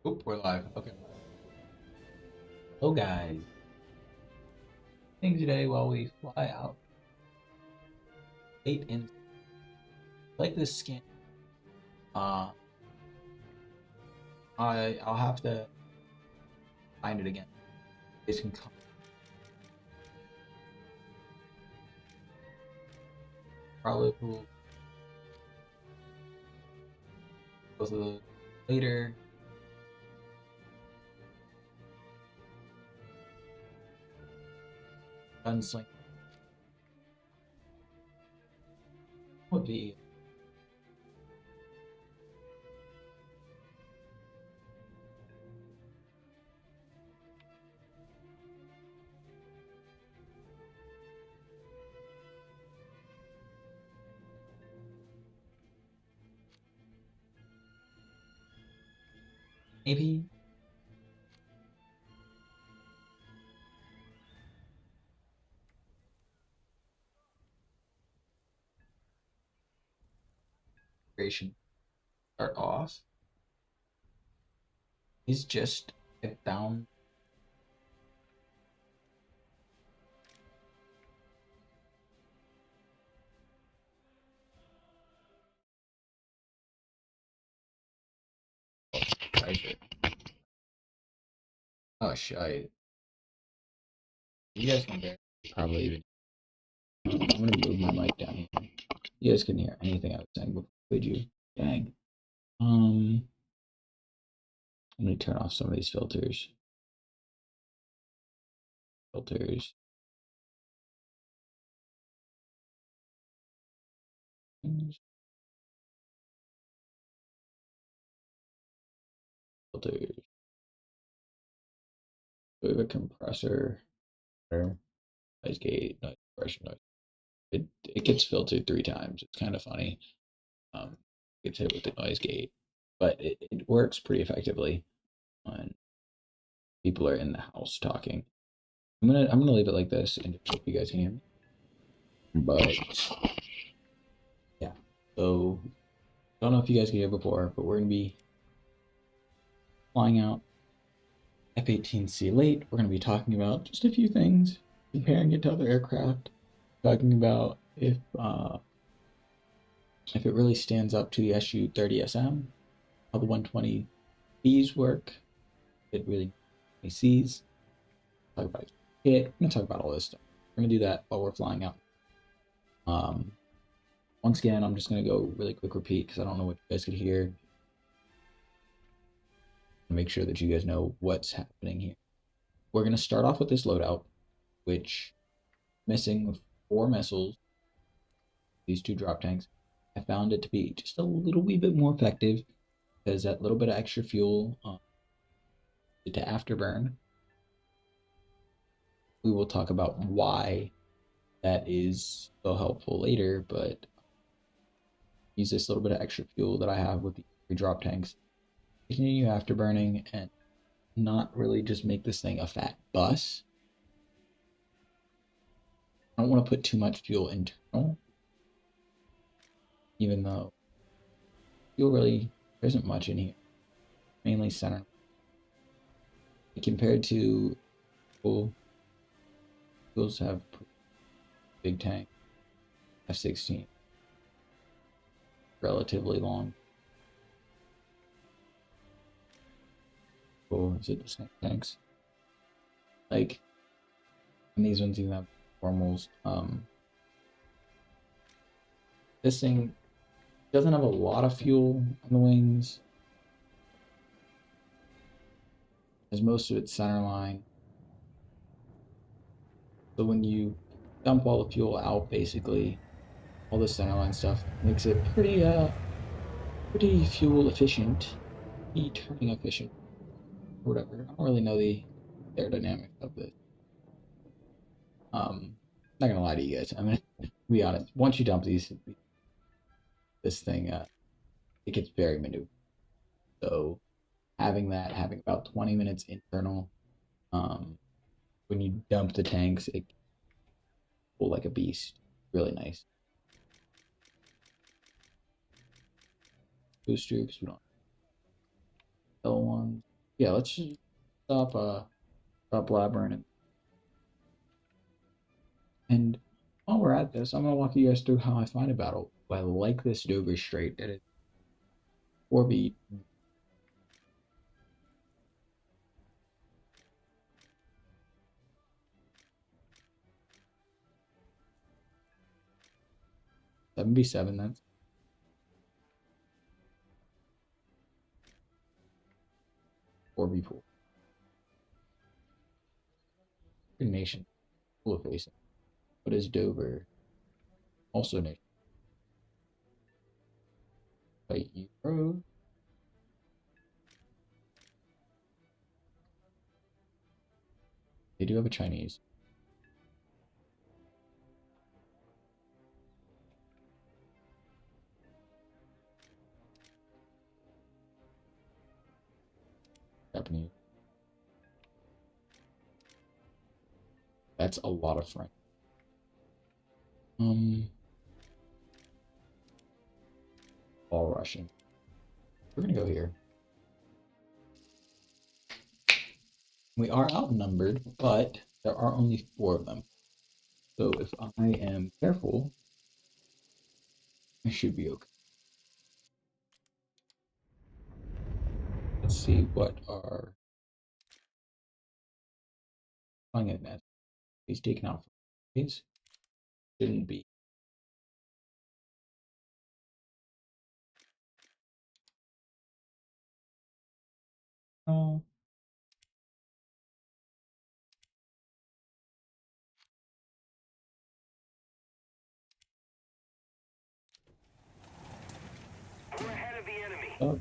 Oop, we're live. Okay. Hello, guys. Things today while we fly out. Late in like this skin. Uh, I'll have to find it again. It can come probably will go through later. Gunsling would be maybe creation start off. He's just down. Right. Oh shit. You guys can barely probably even. I'm gonna move my mic down here. You guys can hear anything I was saying before, could you? Dang. Um, Let me turn off some of these filters. Filters. Filters. We have a compressor. Noise gate. Noise compression. Noise. It gets filtered 3 times. It's kind of funny. Gets hit with the noise gate, but it works pretty effectively when people are in the house talking. I'm gonna leave it like this and hope you guys can hear me. But yeah, so don't know if you guys could hear before, but we're gonna be flying out F-18C late. We're gonna be talking about just a few things, comparing it to other aircraft, talking about if it really stands up to the SU-30SM, how the 120Bs work, it really sees. Talk about it. I'm gonna talk about all this stuff. We're gonna do that while we're flying out. Um, Once again, I'm just gonna go really quick repeat because I don't know what you guys could hear. Make sure that you guys know what's happening here. We're gonna start off with this loadout, which missing 4 missiles, these 2 drop tanks. I found it to be just a little wee bit more effective because that little bit of extra fuel to afterburn. We will talk about why that is so helpful later, but use this little bit of extra fuel that I have with the 3 drop tanks. Continue afterburning and not really just make this thing a fat bus. I don't want to put too much fuel internal, even though fuel really there isn't much in here, mainly center. Compared to fuels have big tank, F-16, relatively long. Oh, is it the same tanks? Like, and these ones even have formals. This thing doesn't have a lot of fuel on the wings, as most of it's centerline. So when you dump all the fuel out, basically, all the centerline stuff makes it pretty fuel efficient, turning efficient, or whatever. I don't really know the aerodynamics of this. Not gonna lie to you guys. I'm gonna be honest. Once you dump this thing, it gets very maneuverable. So having about 20 minutes internal, um, when you dump the tanks, it will like a beast. Really nice. Booster because we don't sell ones. Yeah, let's just stop blabbering. And while we're at this, I'm gonna walk you guys through how I find a battle. I like this Dover straight. It is 4B 7B7. That's 4B4. Nation full of facing. What is Dover? Also nation. Fight Euro. They do have a Chinese. Japanese. That's a lot of French. All Russian. We're gonna go here. We are outnumbered, but there are only 4 of them. So if I am careful, I should be okay. Let's see what our flying advance. He's taken out from these. Shouldn't be. Oh. We're ahead of the enemy. Up.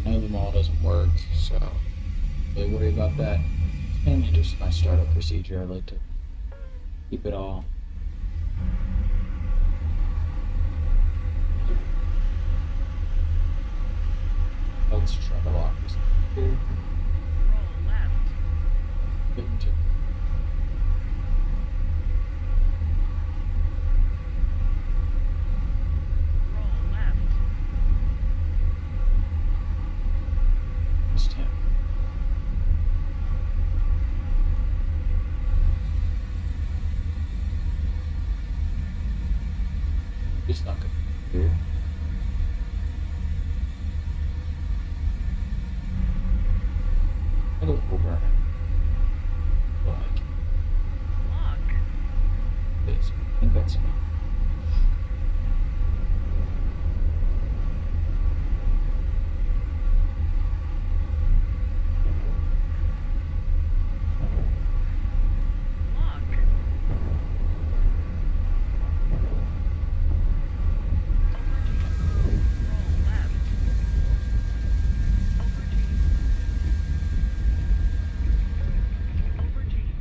I know the mall doesn't work, so don't really worry about that. It's mainly just my startup procedure. I like to keep it all. Let's try to lock this here. Roll left. Get into Roll left. this 10. It's not good. Here. I go over. Like Lock. this. I think that's enough. Lock. Roll left. Aubergine.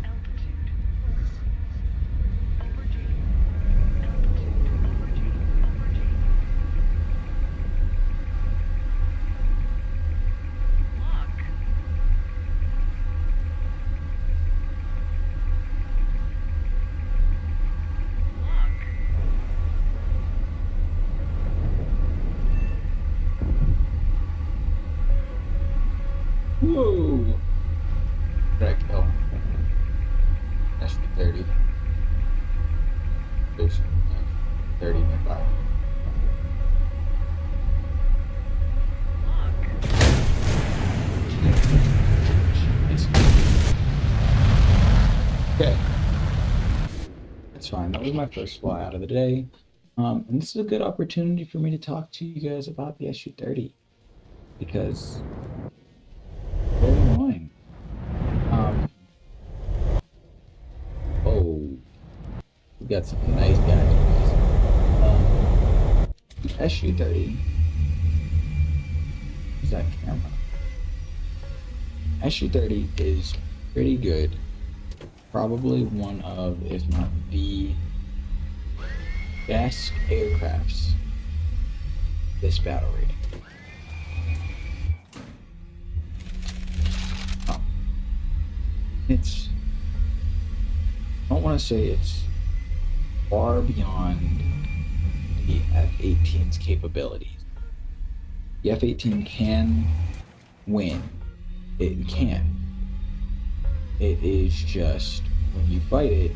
Altitude. Aubergine. Altitude. Aubergine. Aubergine. Lock. Lock. Whoa! Right, kill. That's the 30. There's 30 nearby. Lock. It's- Okay. That's fine. That was my first fly out of the day. And this is a good opportunity for me to talk to you guys about the SU-30 because it's very annoying. Oh, we got some nice guys. SU-30 is that camera. SU-30 is pretty good. Probably one of, if not the best aircrafts this battle rating. It's, I don't want to say it's far beyond the F-18's capabilities. The F-18 can win. It can. It is just, when you fight it,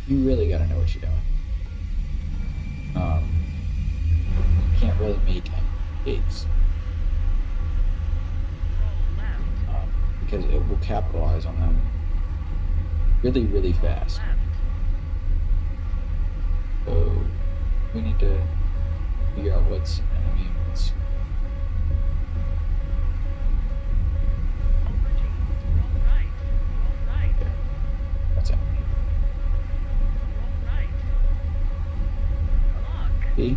you really gotta know what you're doing. You can't really make any mistakes. Because it will capitalize on them really, really fast. So we need to figure out what's enemy and what's that's enemy. See?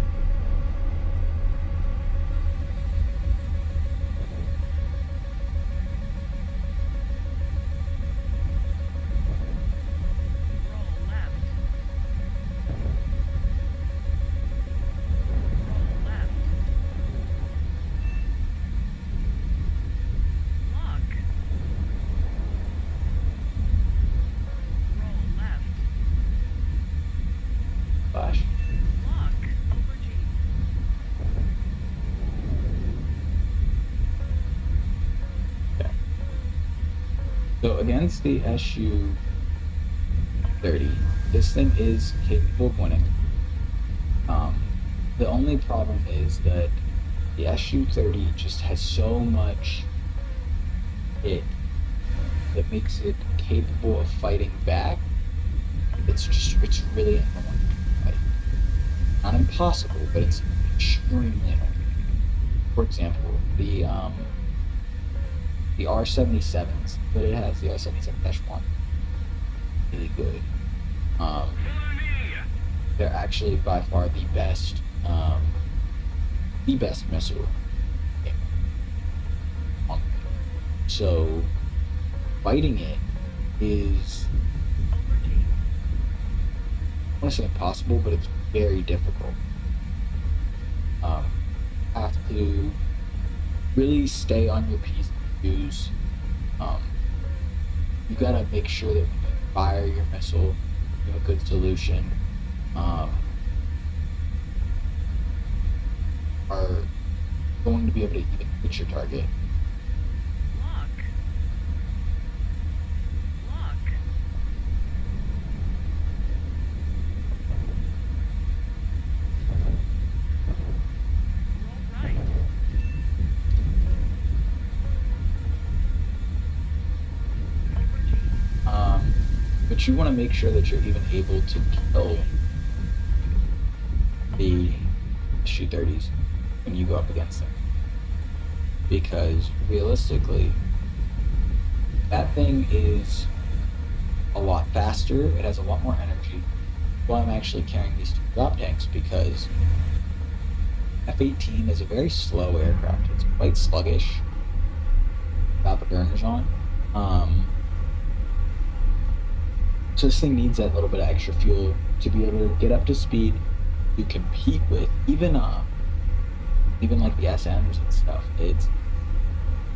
Flash. Okay. So against the SU-30, this thing is capable of winning. The only problem is that the SU-30 just has so much hit that makes it capable of fighting back. It's really annoying. Like, not impossible, but it's extremely annoying. For example, the R-77s that it has, the R-77-1, really good. They're actually by far the best missile. So fighting it is, I want to say impossible, but it's very difficult. Have to really stay on your P's and Q's. You gotta make sure that when you fire your missile, you have a good solution. Are going to be able to even hit your target. But you want to make sure that you're even able to kill the SU-30s when you go up against them. Because realistically, that thing is a lot faster, it has a lot more energy. Well, I'm actually carrying these two drop tanks because F-18 is a very slow aircraft. It's quite sluggish without the burners on. So this thing needs that little bit of extra fuel to be able to get up to speed to compete with even like the SMs and stuff. It's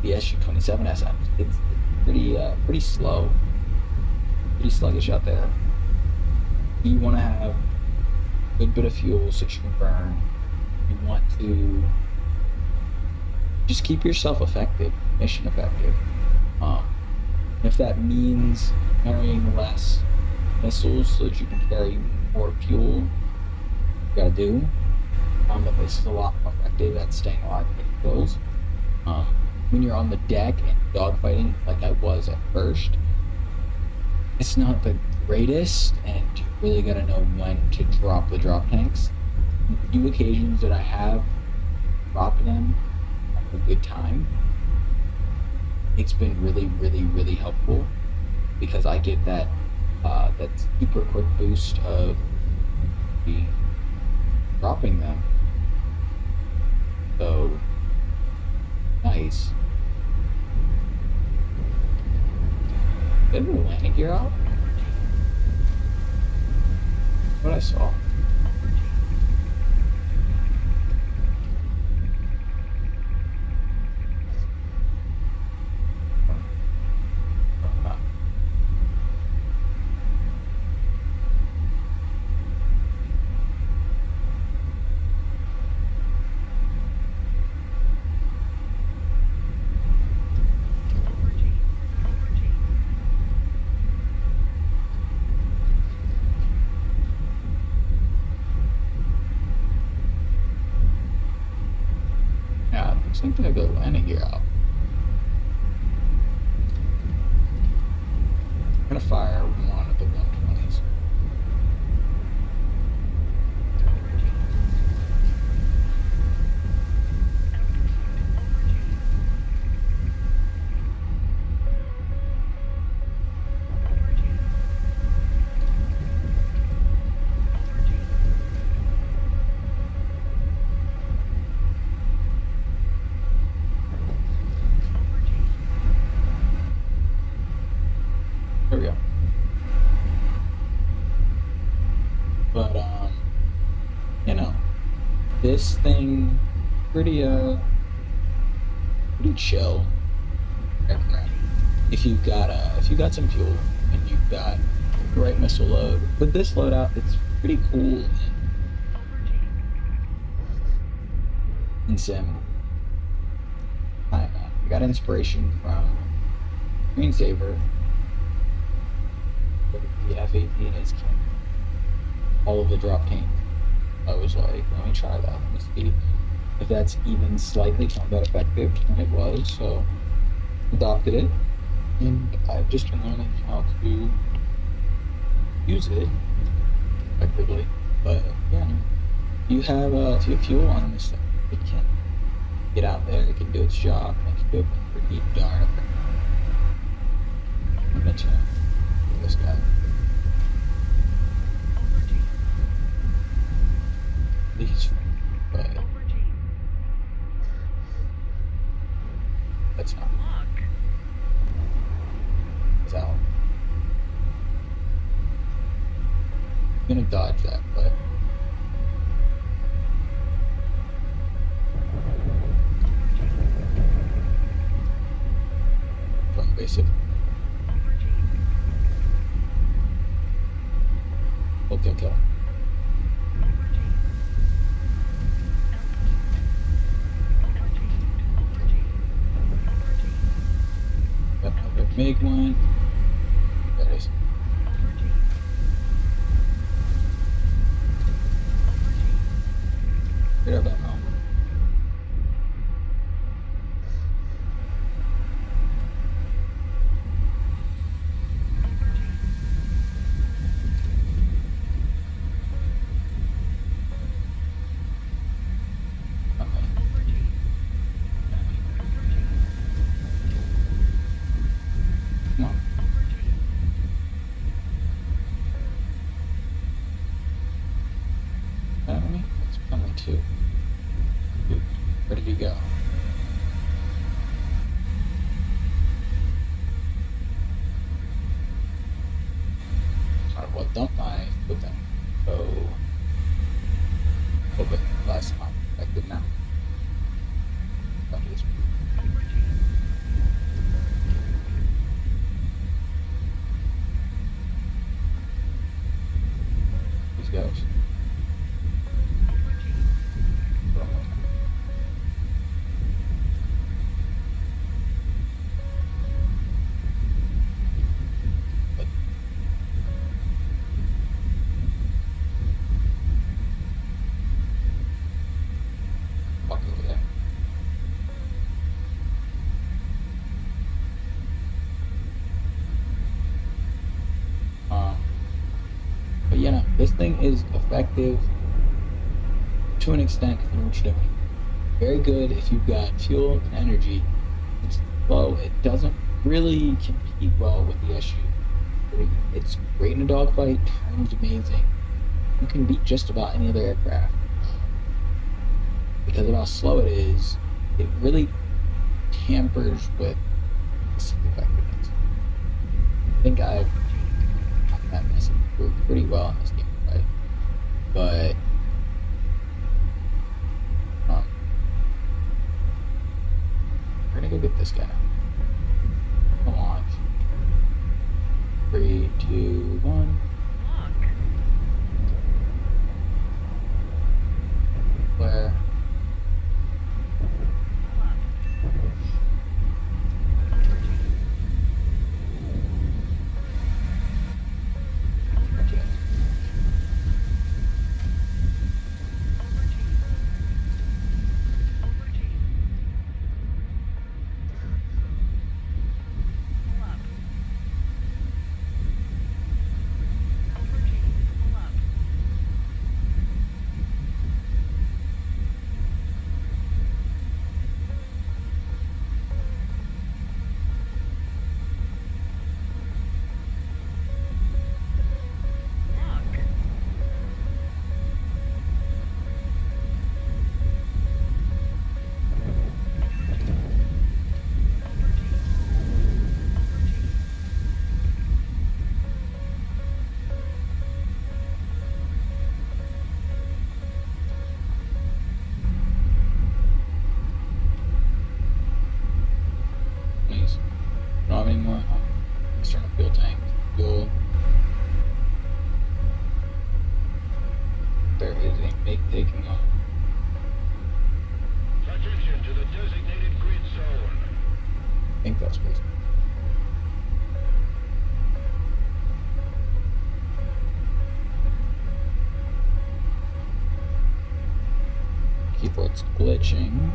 the SU-27 SMs. It's pretty slow, pretty sluggish out there. You want to have a good bit of fuel so you can burn. You want to just keep yourself effective, mission effective. If that means carrying less missiles so that you can carry more fuel, you gotta do. But this is a lot more effective at staying alive and getting kills. When you're on the deck and dogfighting, like I was at first, it's not the greatest, and you really gotta know when to drop the drop tanks. The few occasions that I have dropped them at a good time, it's been really, really, really helpful because I get that super quick boost of dropping them. So nice. Did the landing gear out? What I saw. think I go landing gear out. I'm gonna fire one of the 120s. There we go. But you know, this thing pretty pretty chill aircraft. If you got some fuel and you've got the right missile load, with this loadout, it's pretty cool in sim. I got inspiration from Screensaver. The F-18 is killing all of the drop teams. I was like, let me try that. Let me see if that's even slightly combat effective, and it was. So adopted it, and I've just been learning how to use it effectively. But yeah, you have fuel on this thing, it can get out there, it can do its job, and it can do it pretty darn effective. I'm gonna turn this guy. These, but that's not. It's out. I'm gonna dodge that, but from basic. Okay. Got another big one. That is. Forget about now. Come on. Enemy? It's only two. Ready to go. Might as well dump my foot down. So, a little bit less effective now. That is. These guys. Walk over there. But yeah, no, this thing is effective to an extent if you know what you're doing. Very good if you've got fuel and energy. It's slow. It doesn't really compete well with the SU. It's great in a dogfight. Turns amazing. You can beat just about any other aircraft. Because of how slow it is, it really tampers with its effectiveness. I think I've gotten that message through pretty well in this gameplay. But we're gonna go get this guy. Come on. 3, 2, 1. Where? think that's supposed to. Keyboard's glitching.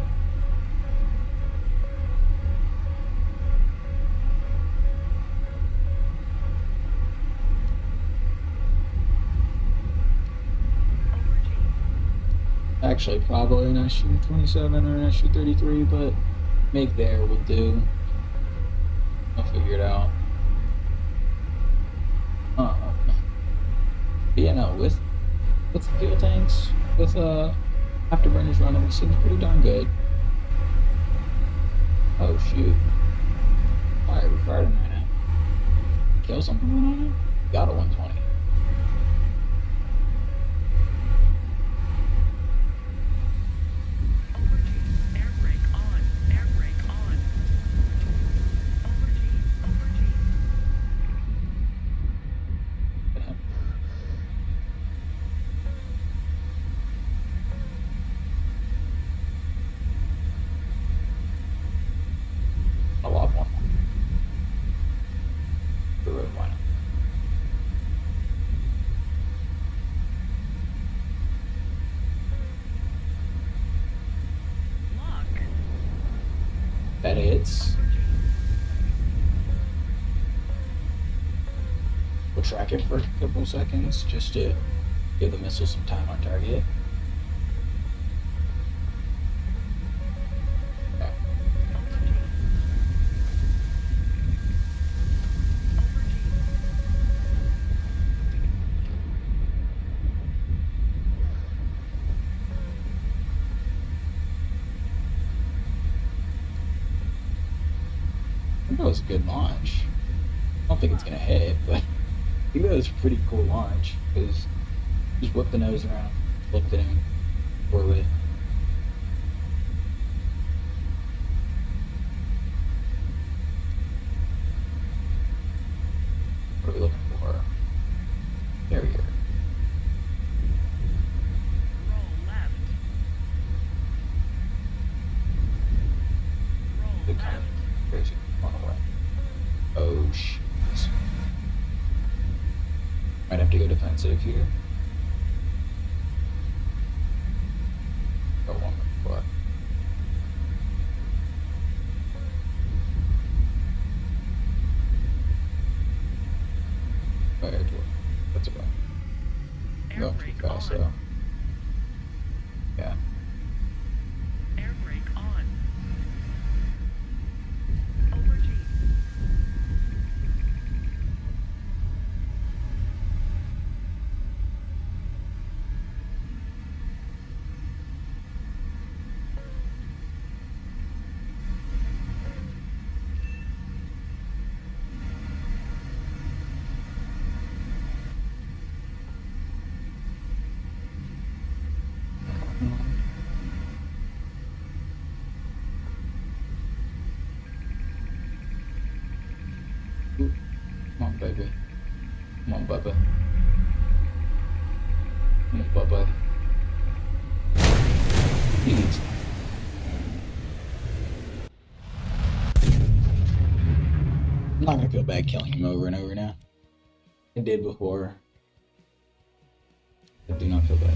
Actually, probably an SU-27 or an SU-33, but make there will do. I'll figure it out. But yeah, no, with fuel tanks, with afterburners running, it seems pretty darn good. Oh shoot! Alright, we fired him right now. Kill something on him? Got a 120. Air brake on. Air brake on. Overtake. Hit him. I love one. The road, why not? Lock. That hits. We'll track it for a couple seconds just to give the missile some time on target. Okay. I think that was a good launch. I don't think it's gonna hit, but I think that was a pretty cool launch because just whip the nose around, flipped it in, forward. What are we looking for? Carrier. Roll left. Roll Good kind left. of crazy. Run away. Oh shit. Might have to go defensive here. Go one more. Fire to it. That's okay. Air Going too brake fast on. though. Yeah. Air brake on. Overtake. Ooh, come on, baby. Come on, Bubba. Come on, Bubba. Please. I'm not gonna feel bad killing him over and over now. I did before. I do not feel bad.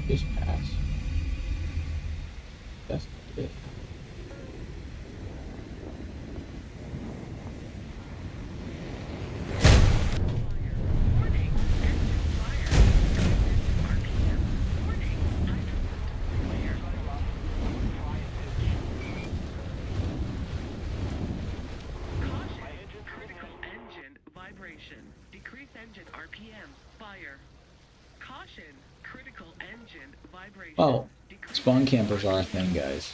Just pass. That's not it. Warning. Engine fire. RPM. Warning. Fire. Caution. Critical engine vibration. Decrease engine RPM. Fire. Caution. Critical engine vibration. Well, Decrease spawn engine campers are a thing, guys.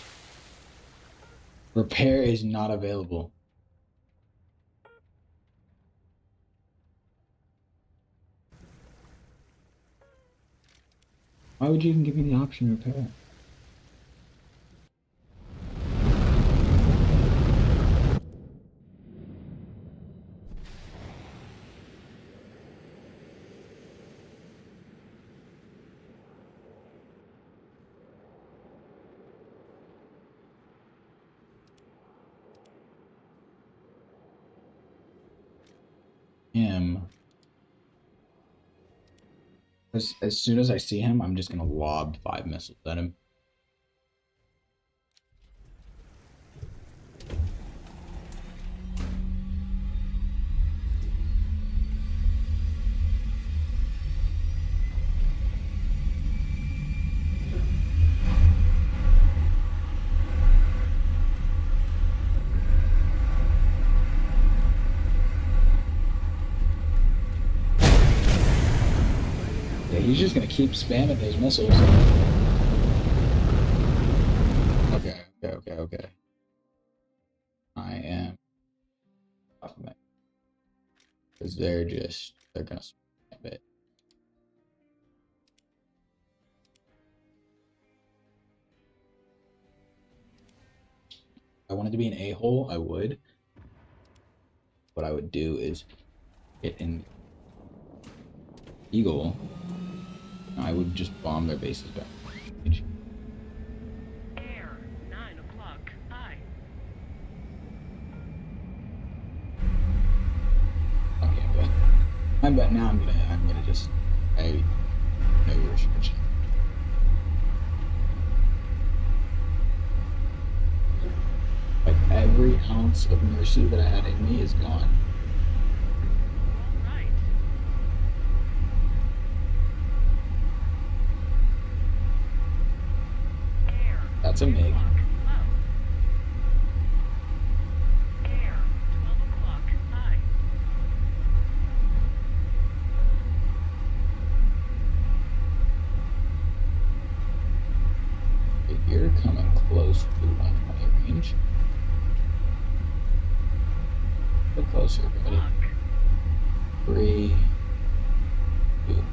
Repair is not available. Why would you even give me the option to repair? him, as soon as I see him, I'm just gonna lob 5 missiles at him. Yeah, he's just gonna keep spamming those missiles. Okay. I am off of it. Because they're gonna spam it. If I wanted to be an a-hole, I would. What I would do is get in Eagle. I would just bomb their bases back. Air, 9 o'clock, high. Okay, but now I'm gonna just no restriction. Like every ounce of mercy that I had in me is gone. All right. Air, That's a MiG. Air, 12 o'clock, high. If you're coming close to 120 range, get closer, buddy. 3, 2.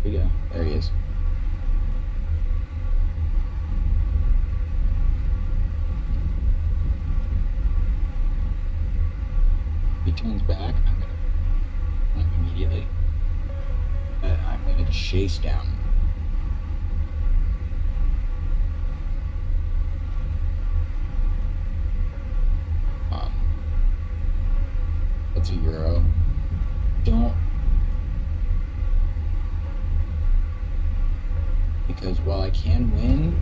Here we go. There he is. If he turns back, I'm gonna immediately. I'm gonna chase down. That's a Euro. Don't. Because while I can win,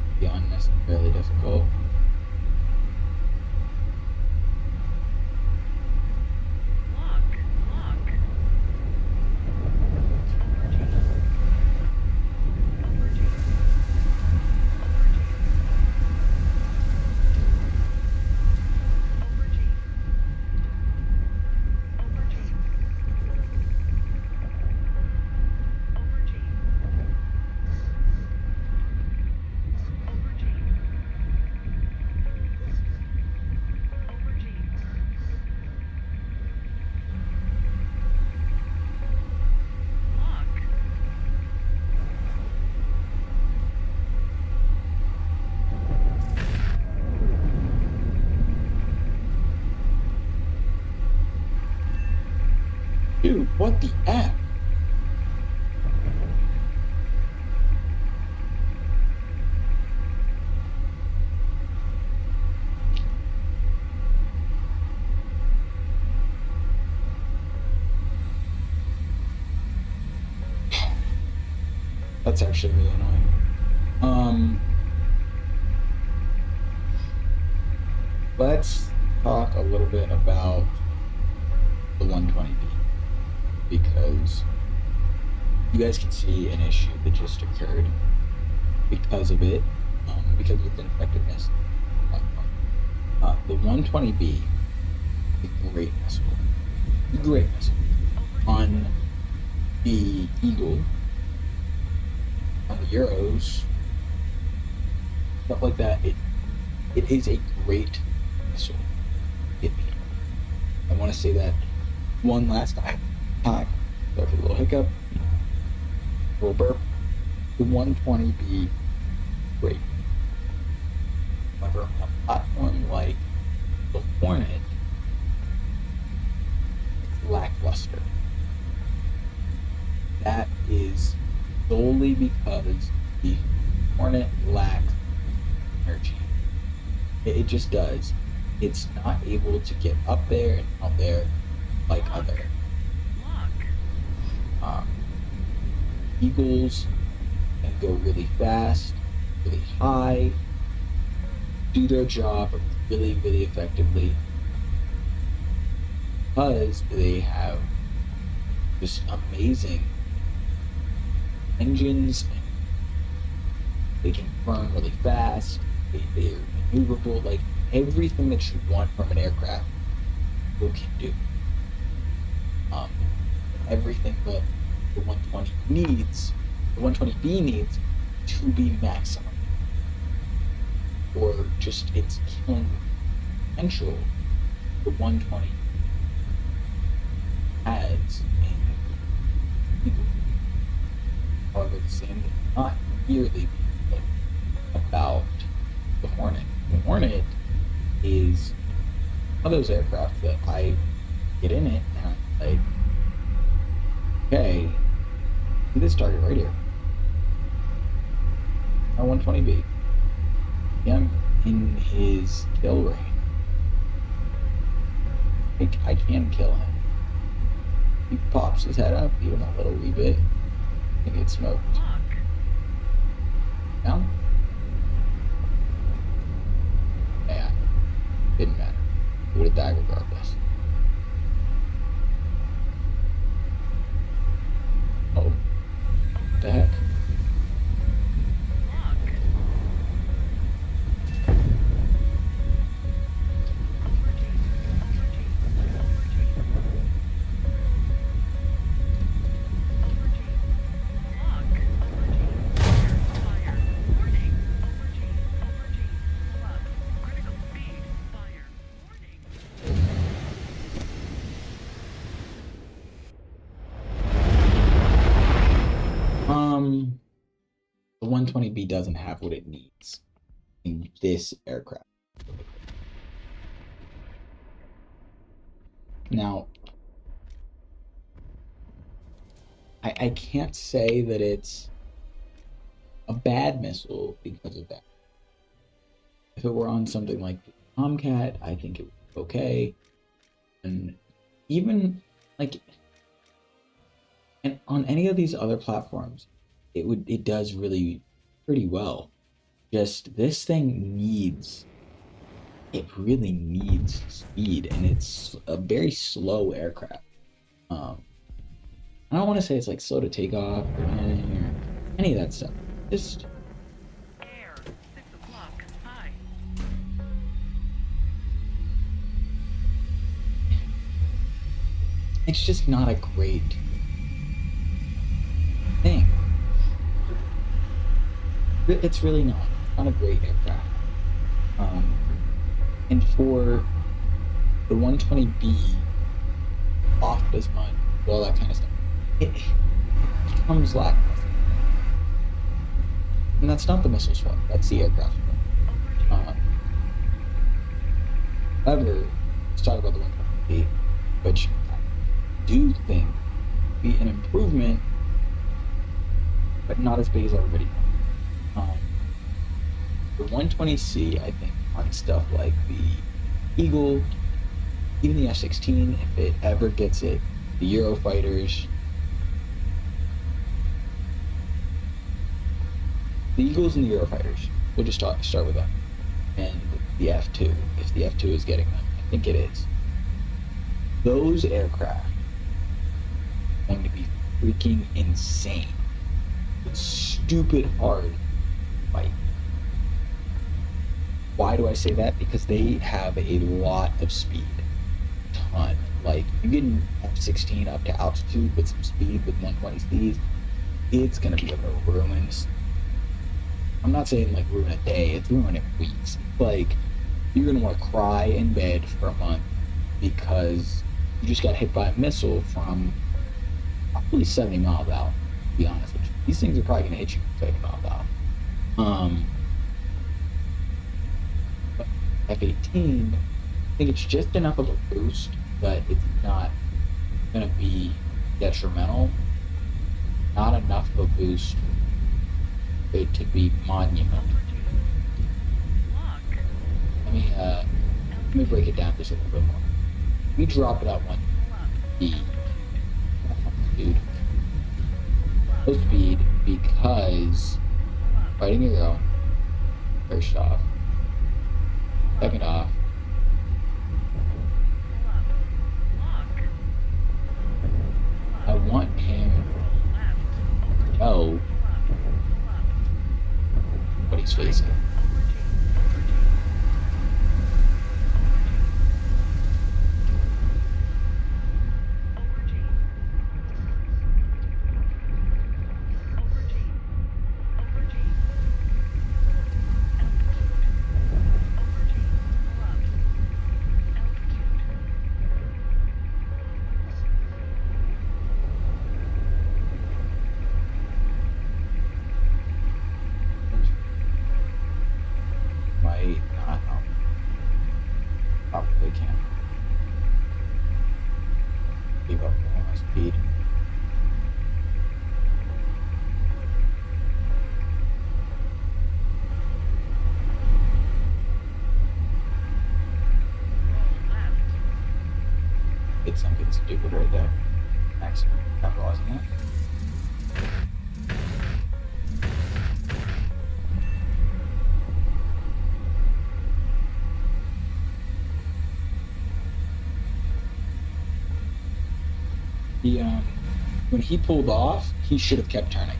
it'd be unnecessarily difficult. Dude, what the F? That's actually really annoying. Let's talk a little bit about the 120B, because you guys can see an issue that just occurred because of it, because of its ineffectiveness. The 120B is a great missile. Great missile. On the Eagle, on the Euros, stuff like that, It is a great missile. I want to say that one last time. Sorry for the little hiccup. Little burp. The 120B, great. However, on a platform like the Hornet, it's lackluster. That is solely because the Hornet lacks energy. It just does. It's not able to get up there and out there like other Eagles, can go really fast, really high, do their job really, really effectively because they have just amazing engines. They can burn really fast. They're maneuverable. Like everything that you want from an aircraft, people can do. Everything that the 120 needs, the 120B needs to be maximum, or just its killing potential. The 120 has in however the same thing, not nearly about the Hornet. The Hornet is one of those aircraft that I get in it and I'm like, okay, see this target right here. Our 120B. I'm in his kill range. I can kill him. He pops his head up, beat him a little wee bit, and get smoked. Down? Yeah. Didn't matter. He would have died regardless. Oh. What the heck? The 120B doesn't have what it needs in this aircraft. Now, I can't say that it's a bad missile because of that. If it were on something like the Tomcat, I think it would be okay. And even like, and on any of these other platforms, it does really pretty well. Just this thing really needs speed, and it's a very slow aircraft. I don't want to say it's like slow to take off or any of that stuff. Just Air, 6 o'clock, high. it's just not a great thing. It's really not. It's not a great aircraft. And for the 120B, off as much, all that kind of stuff, it becomes lackluster. And that's not the missile's fault. That's the aircraft's fault. However, let's talk about the 120B, which I do think be an improvement, but not as big as everybody. The 120C, I think, on stuff like the Eagle, even the F-16, if it ever gets it, the Eurofighters, the Eagles and the Eurofighters, we'll just start with them, and the F-2, if the F-2 is getting them, I think it is. Those aircraft are going to be freaking insane. It's stupid hard to fight. Why do I say that? Because they have a lot of speed. A ton. Like, you get an F-16 up to altitude with some speed with 120Cs, it's gonna be able to ruin. I'm not saying like ruin a day, it's ruining weeks. Like, you're gonna want to cry in bed for a month because you just got hit by a missile from probably 70 miles out. To be honest with you, these things are probably gonna hit you from 70 miles out. But F-18, I think it's just enough of a boost, but it's not gonna be detrimental. Not enough of a boost for it to be monumental. Let me break it down just a little bit more. We drop it at 1 speed, dude. Low speed because fighting your own. First off. Second off. I want him to know what he's facing. Probably can't keep up with my speed. Did something stupid right there. Accident capitalizing that. When he pulled off, he should have kept turning.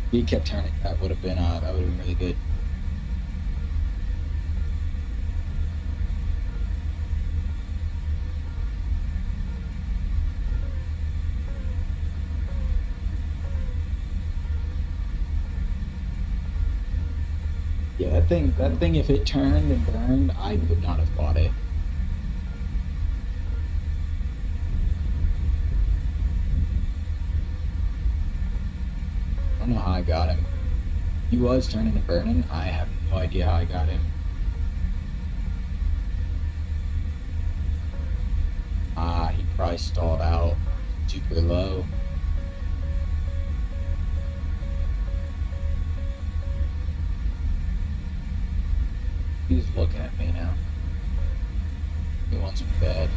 If he kept turning, that would have been really good. Yeah, that thing, if it turned and burned, I would not have bought it. I don't know how I got him. He was turning and burning. I have no idea how I got him. He probably stalled out super low. He's looking at me now. He wants me bad.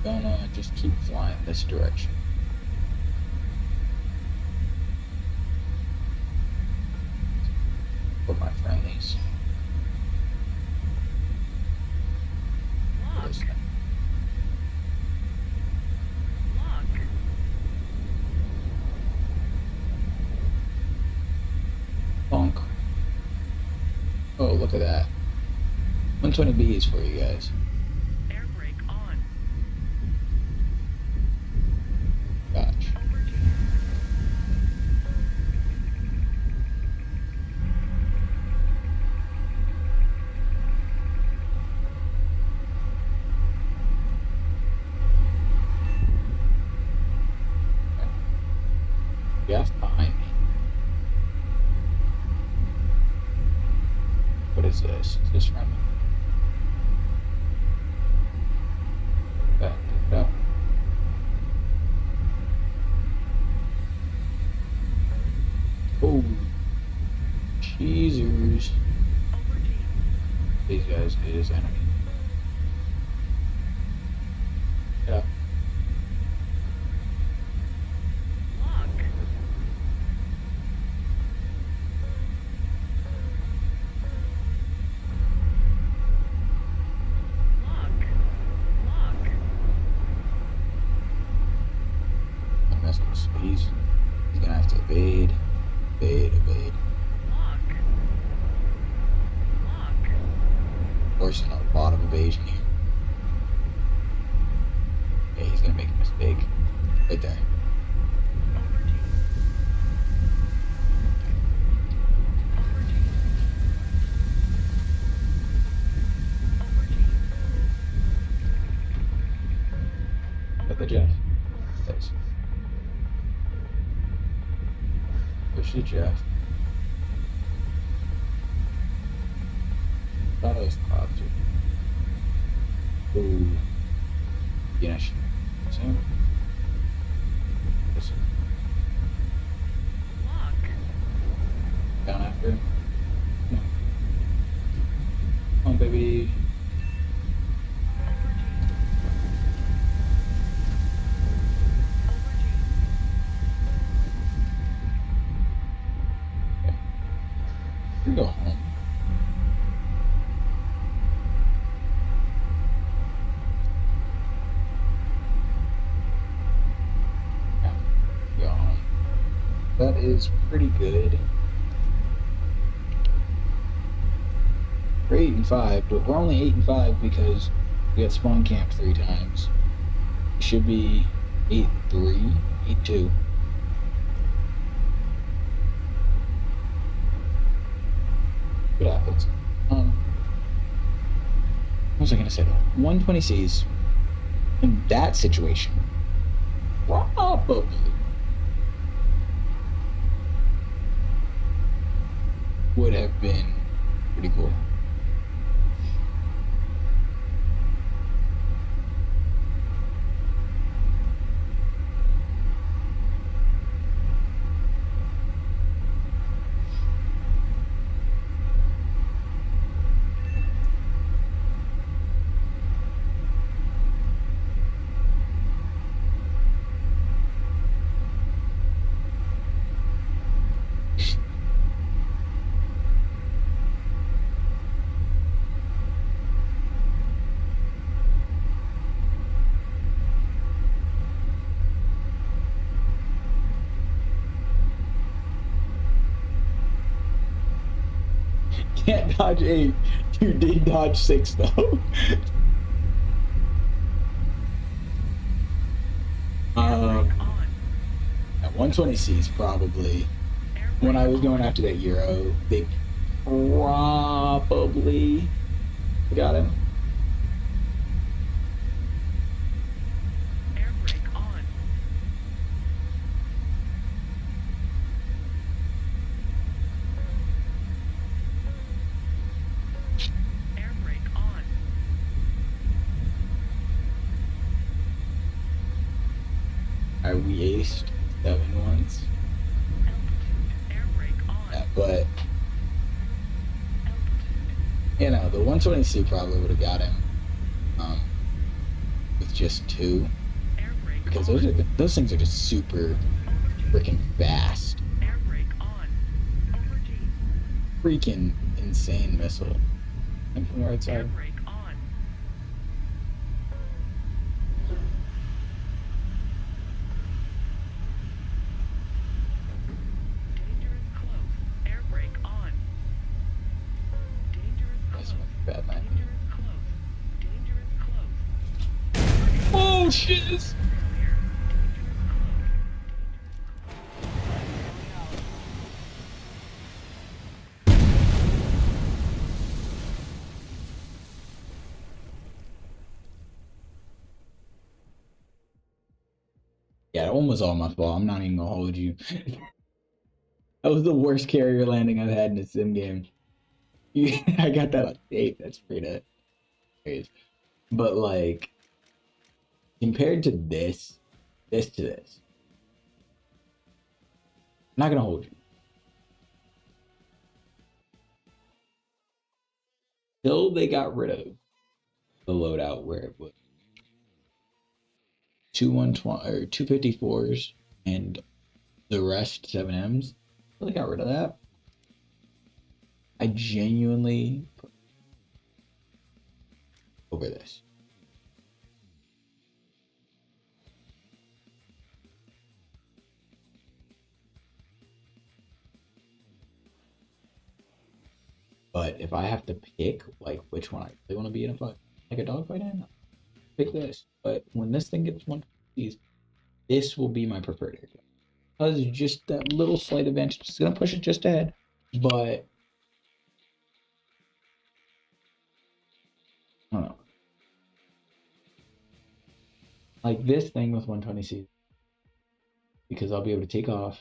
Gonna just keep flying this direction. For my friendlies. Bonk. Oh, look at that. 120B is for you guys. Air brake on. Gotcha. Jeff behind me. What is this? Is this friendly? Back it up. Oh, cheesers. These guys are his enemy. Yeah. He's gonna have to evade. Forcing a lot of evasion here. Okay, he's gonna make a mistake. Right there. Got the Jeff. Nice. Push the Jeff. Thought I was clouds. Ooh. Yeah, same. Lock. Down after. Come on, baby. Okay. We go home. Yeah, we go home. That is pretty good. We're 8-5, but we're only 8-5 because we got spawn camp 3 times. It should be 8-3, 8-2. What happens? What was I gonna say though? 120Cs in that situation probably would have been pretty cool. Can't dodge 8. You did dodge 6 though. At 120Cs probably. When I was going after that Euro, they probably got him. Air brake on. Air brake on. Alright, we aced 7 once. Altitude. Air brake on. Yeah, but Altitude. you know, the 120C probably would have got him with just 2, Air brake because on. those things are just super freaking fast. Air brake on. Over G. Freaking insane missile. I'm from the right Air side. brake on. Dangerous close. Air brake on. Dangerous That's close. my bad man. Dangerous close. Dangerous close. Oh shit! Failure. Dangerous close. Yeah, that one was all my fault. I'm not even gonna hold you. That was the worst carrier landing I've had in a sim game. I got that on tape. That's pretty crazy. But like, compared to this to this, I'm not gonna hold you. Till they got rid of the loadout where it was 2 120 or 254s and the rest 7Ms. Till they got rid of that, I genuinely put over this. But if I have to pick like which one I really want to be in a fight, like a dogfight in, pick this. But when this thing gets 150s, this will be my preferred area. Because just that little slight advantage, it's gonna push it just ahead. But I don't know. like this thing with 120C, because I'll be able to take off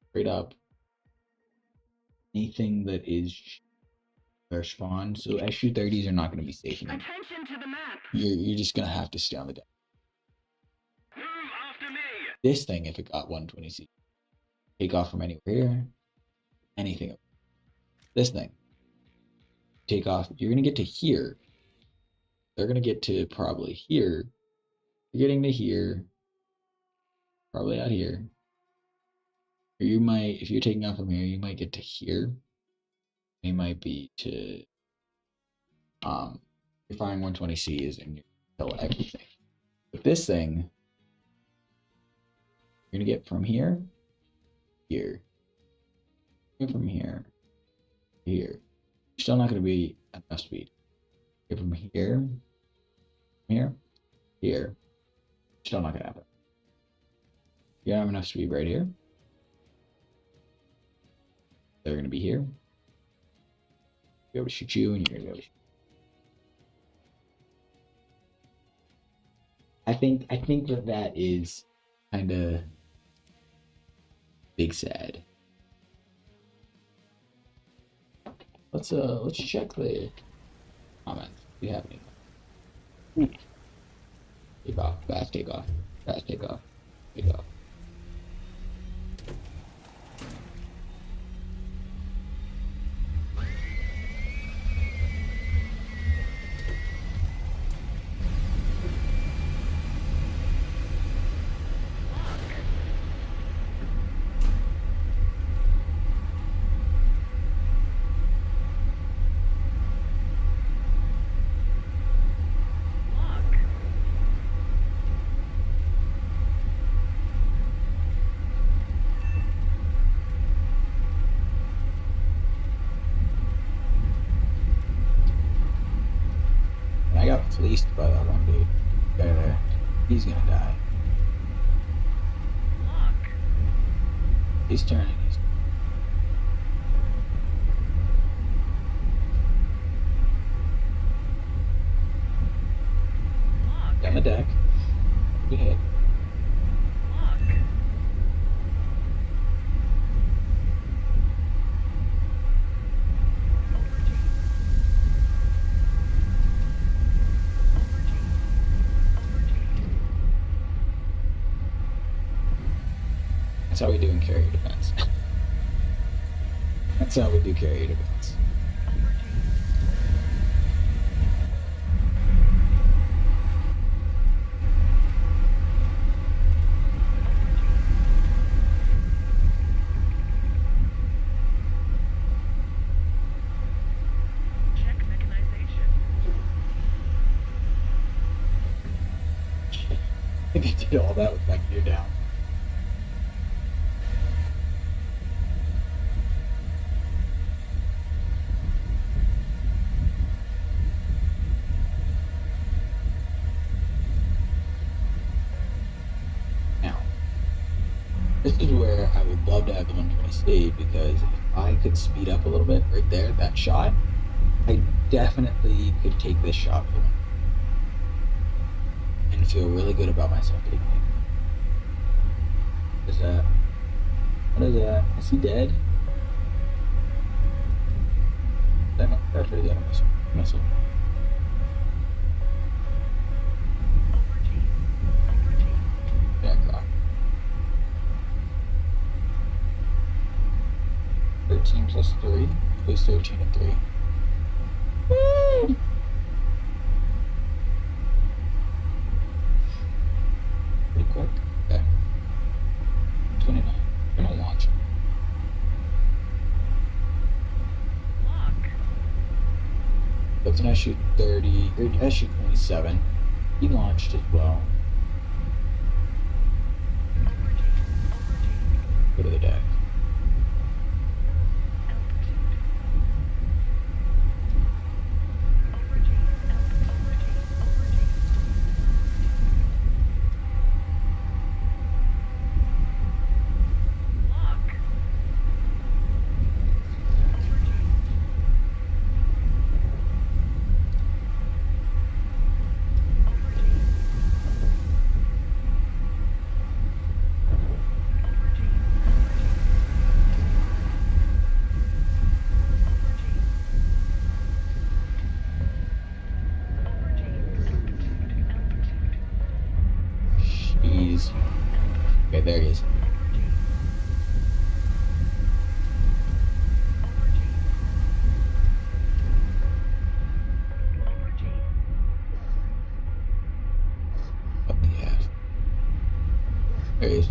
straight up anything that is their spawn. So SU-30s are not going to be safe anymore. Attention to the map. You're just going to have to stay on the deck. Move after me. This thing, if it got 120C, take off from anywhere here, anything. This thing, take off. You're going to get to here. They're going to get to probably here. You're getting to here. Probably out here. Or you might, if you're taking off from here, you might get to here. You might be to, you're firing 120Cs and you kill everything. But this thing, you're going to get from here, here, from here, here. You're still not going to be at enough speed. Get from here, here. Still not going to happen. You don't have enough speed right here. They're going to be here. Be able to shoot you, and you're going to be able to shoot. I think that is kind of big sad. Let's check the comments. Do you have any? Take off, fast take off, fast take off, take off. I got fleeced by that one dude. Right there. He's gonna die. Lock. He's turning. Lock. Down the deck. Good hit. Lock. That's how we do in carrier defense. That's how we do carrier defense. Check mechanization. I think I did all that with my gear down. Now, this is where I would love to have the 120C, because if I could speed up a little bit right there, that shot, I definitely could take this shot for one and feel really good about myself taking it. What is that? What is that? Is he dead? That's really a missile. Yeah, clock. 13 plus 3 is 13 and 3. Woo! Pretty quick. Okay. 29. I'm gonna launch. Lock. That's an SU 30, or SU 27. He launched as well. Go to the deck. he's... Okay, there he is. Up the ass. There he is.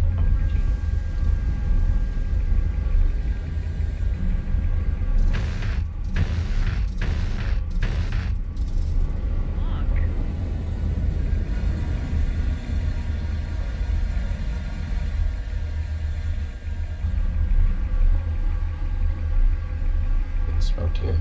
Getting smoked here.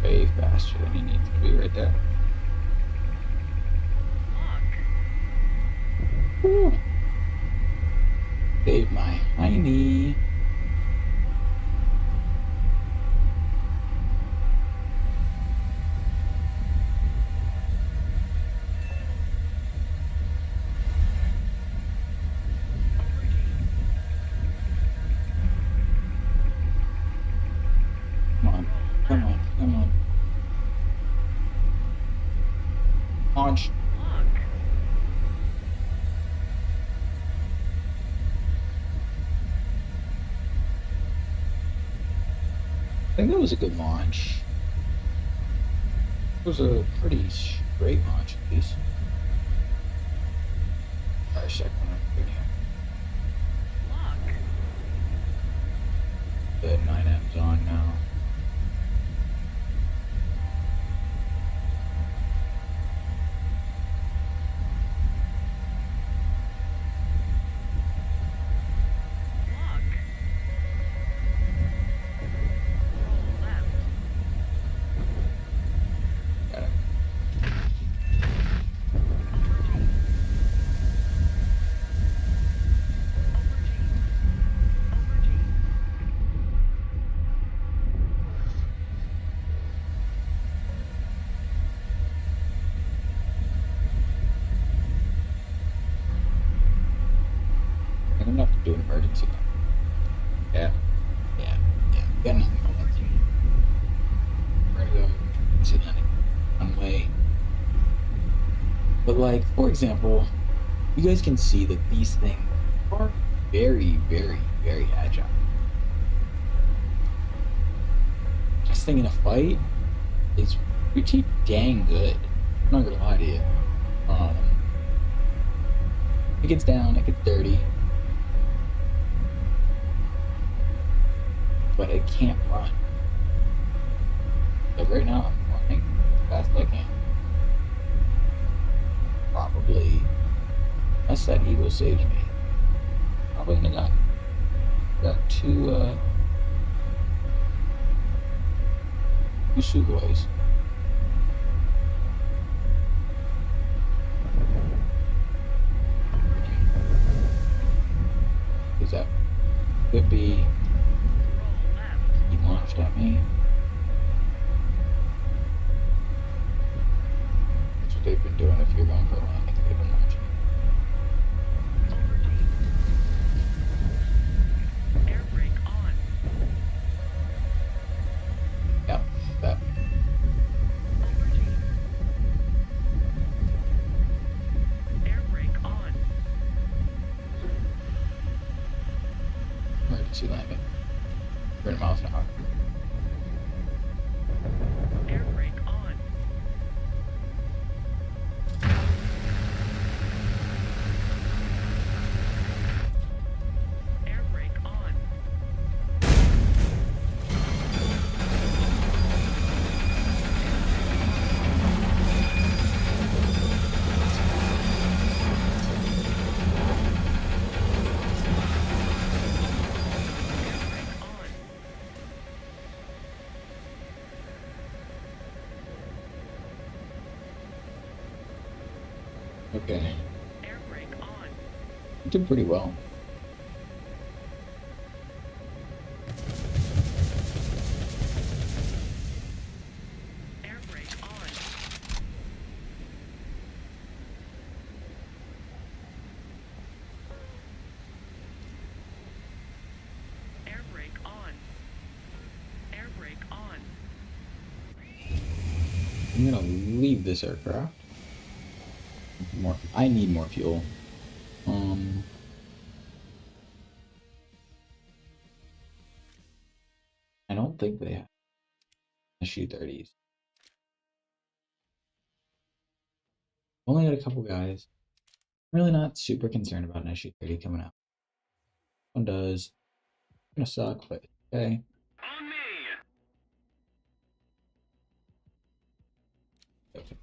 Way faster than he needs to be right there. Woo. Save my hiney. Come on, come on, come on. Launch. I think that was a good launch. It was a pretty straight launch, at least. Alright, check one up here. The 9M's on now. Got it. I'm gonna have to do an emergency. Yeah. Yeah. Yeah. Got nothing on that team. We're gonna go emergency landing. One way. But like, for example, you guys can see that these things are very, very, very agile. This thing in a fight is pretty dang good. I'm not gonna lie to you. It gets down, it gets dirty. But it can't run. Like right now, I'm running as fast as I can. Probably, unless that eagle saves me, probably gonna got two Sugoi. Because that could be he launched at me. That's what they've been doing if you're going for a landing. They've been launching. Air brake on. Yep, that. Air brake on. Emergency landing. 300 miles an hour. Air brake on. Air brake on. Okay. Air brake on. You did pretty well. Air brake on. Air brake on. Air brake on. I'm gonna leave this aircraft. More. I need more fuel. I don't think they have SU-30s. Only got a couple guys. I'm really not super concerned about an SU-30 coming out. One does. It's gonna suck, but okay. On me! Okay.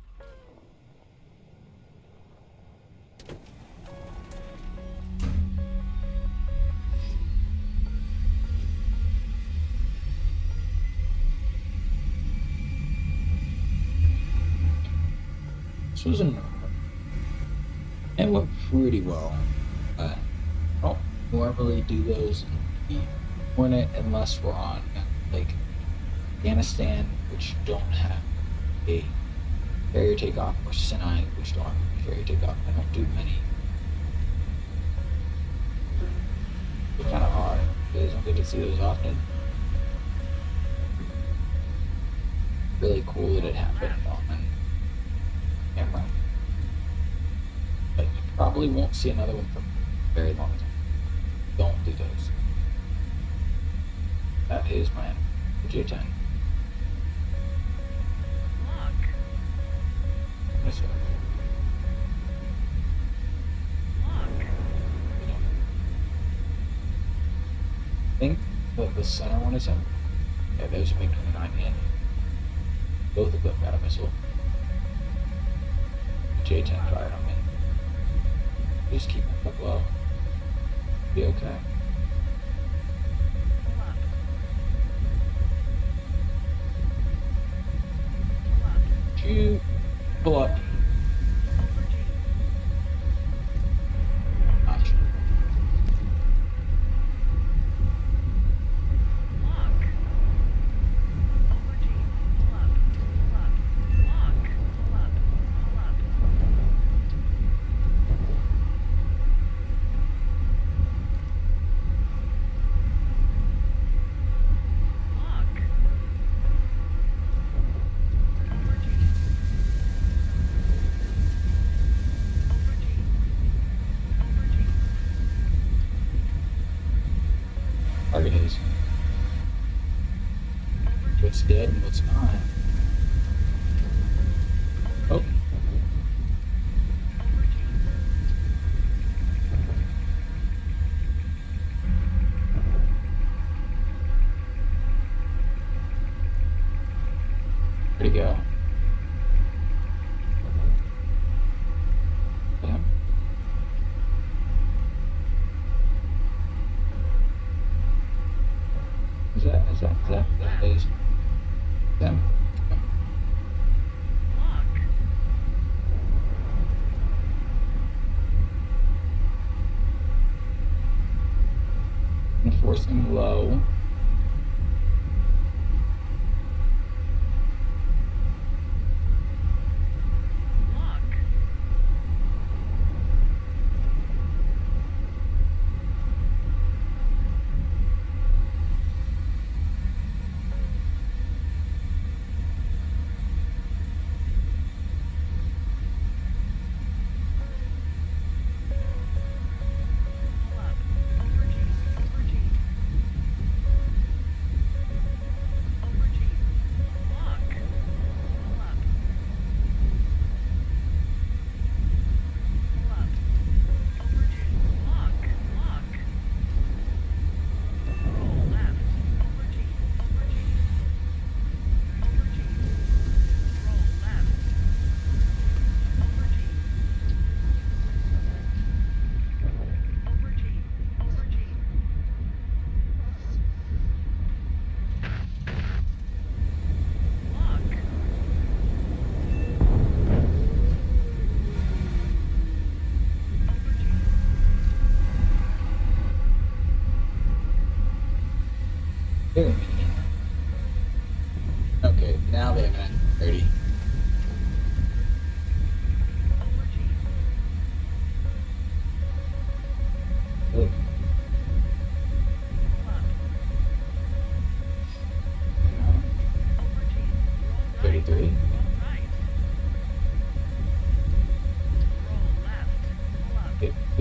This was it went pretty well. I don't normally do those in the Hornet unless we're on like Afghanistan, which don't have a carrier takeoff, or Sinai, which don't have a carrier takeoff. I don't do many. It's kind of hard because I don't get to see those often. Really cool that it happened on camera. But you probably won't see another one for a very long time. Don't do those. That is my J10. Lock. Yes, sir. Lock. I think that the center one is in. Yeah, there's a MiG-29 in. Both of them got a missile. J10 fired on me. Just keep it up low. Be okay. Pull up. Pull up. Shoot. Pull up. Over G. Option. Lock. Over G. Pull up. Pull up. Lock. Pull up. Pull up. Lock. Over G. Over G. Over G. Target is. Over G. What's dead and what's not. Oh, Over G. where'd he go? Damn. That is them. Lock. Enforcing low. Lock. Pull up. Over G. Over G.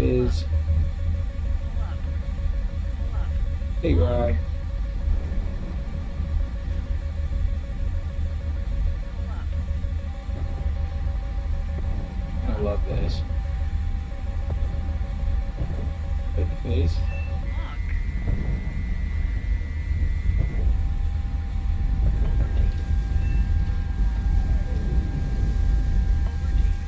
is. Pull up. Pull up. Big rod. Pull up. I love this. Hit the face. Lock. Aubergine. Aubergine.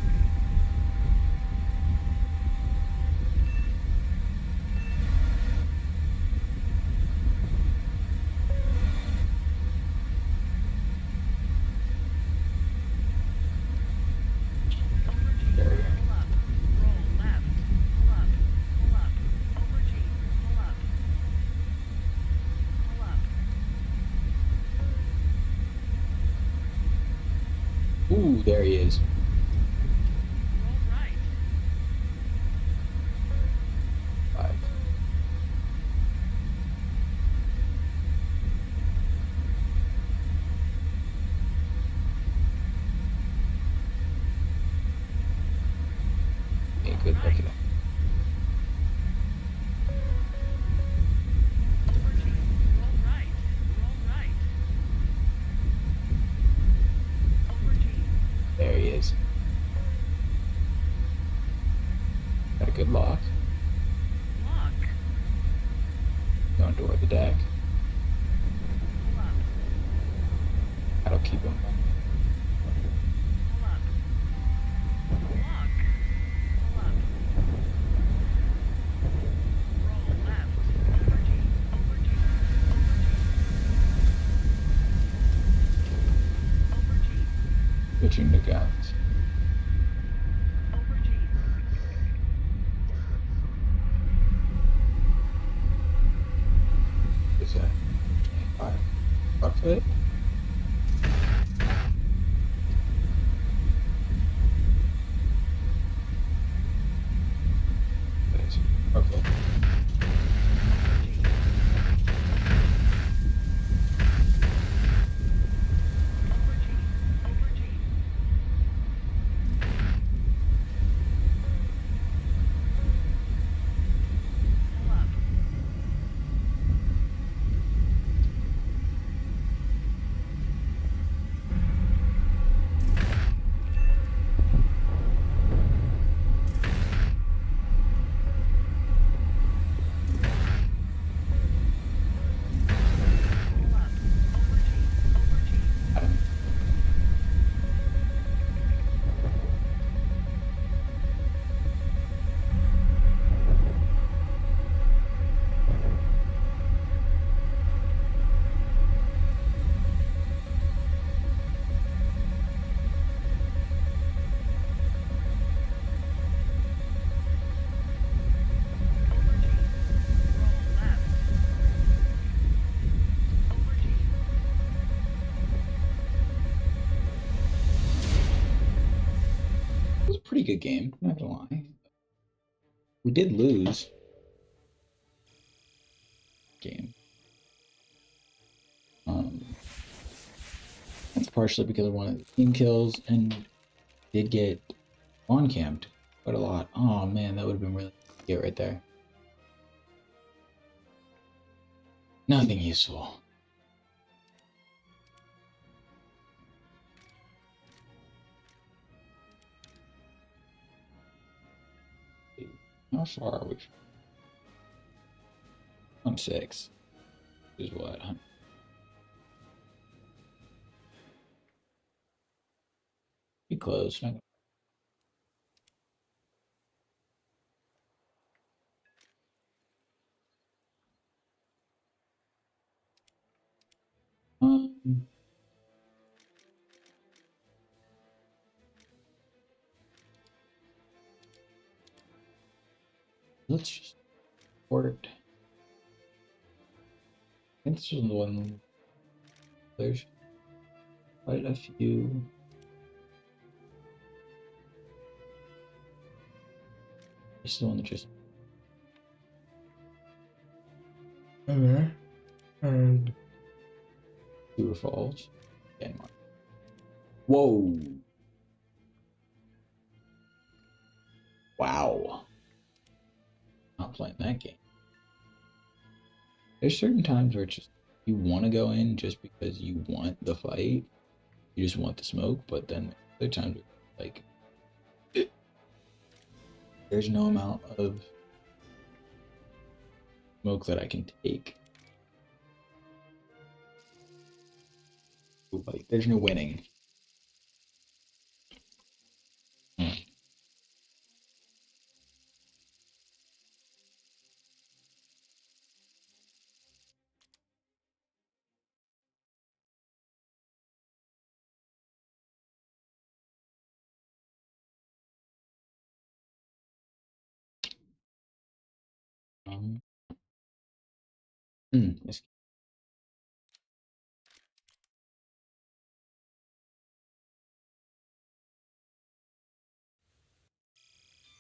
Aubergine. There we go. Pull up. Roll left. Pull up. Pull up. Aubergine. Pull up. Pull up. Ooh, there he is. Roll right. 5. Yeah, good look at him. Aubergine. Roll right. Roll right. Aubergine. There he is. Got a good lock. Lock. Going toward the deck. Pull up. That'll keep him. Pull up. Lock. Pull up. Roll left. Aubergine. Aubergine. Aubergine. Aubergine. Switching to guns. Aubergine. Is that 25? Buck foot? That's buck foot. Aubergine. Aubergine. Aubergine. Pull up. Pull up. Aubergine. Aubergine. Got him. Aubergine. Roll left. Aubergine. It was a pretty good game, not gonna lie. We did lose. Game. That's partially because of one of the team kills and did get on camped quite a lot. Oh man, that would have been really good right there. Nothing useful. How far are we? On 6. Is what? Be close. Um, let's just port. I think this is the one. There's quite a few. This is the one that just. Okay. And. Sewer Falls. Denmark. Whoa. Wow. not playing that game. There's certain times where it's just you want to go in just because you want the fight, you just want the smoke, but then other times like there's no amount of smoke that I can take. Like there's no winning. Um, it's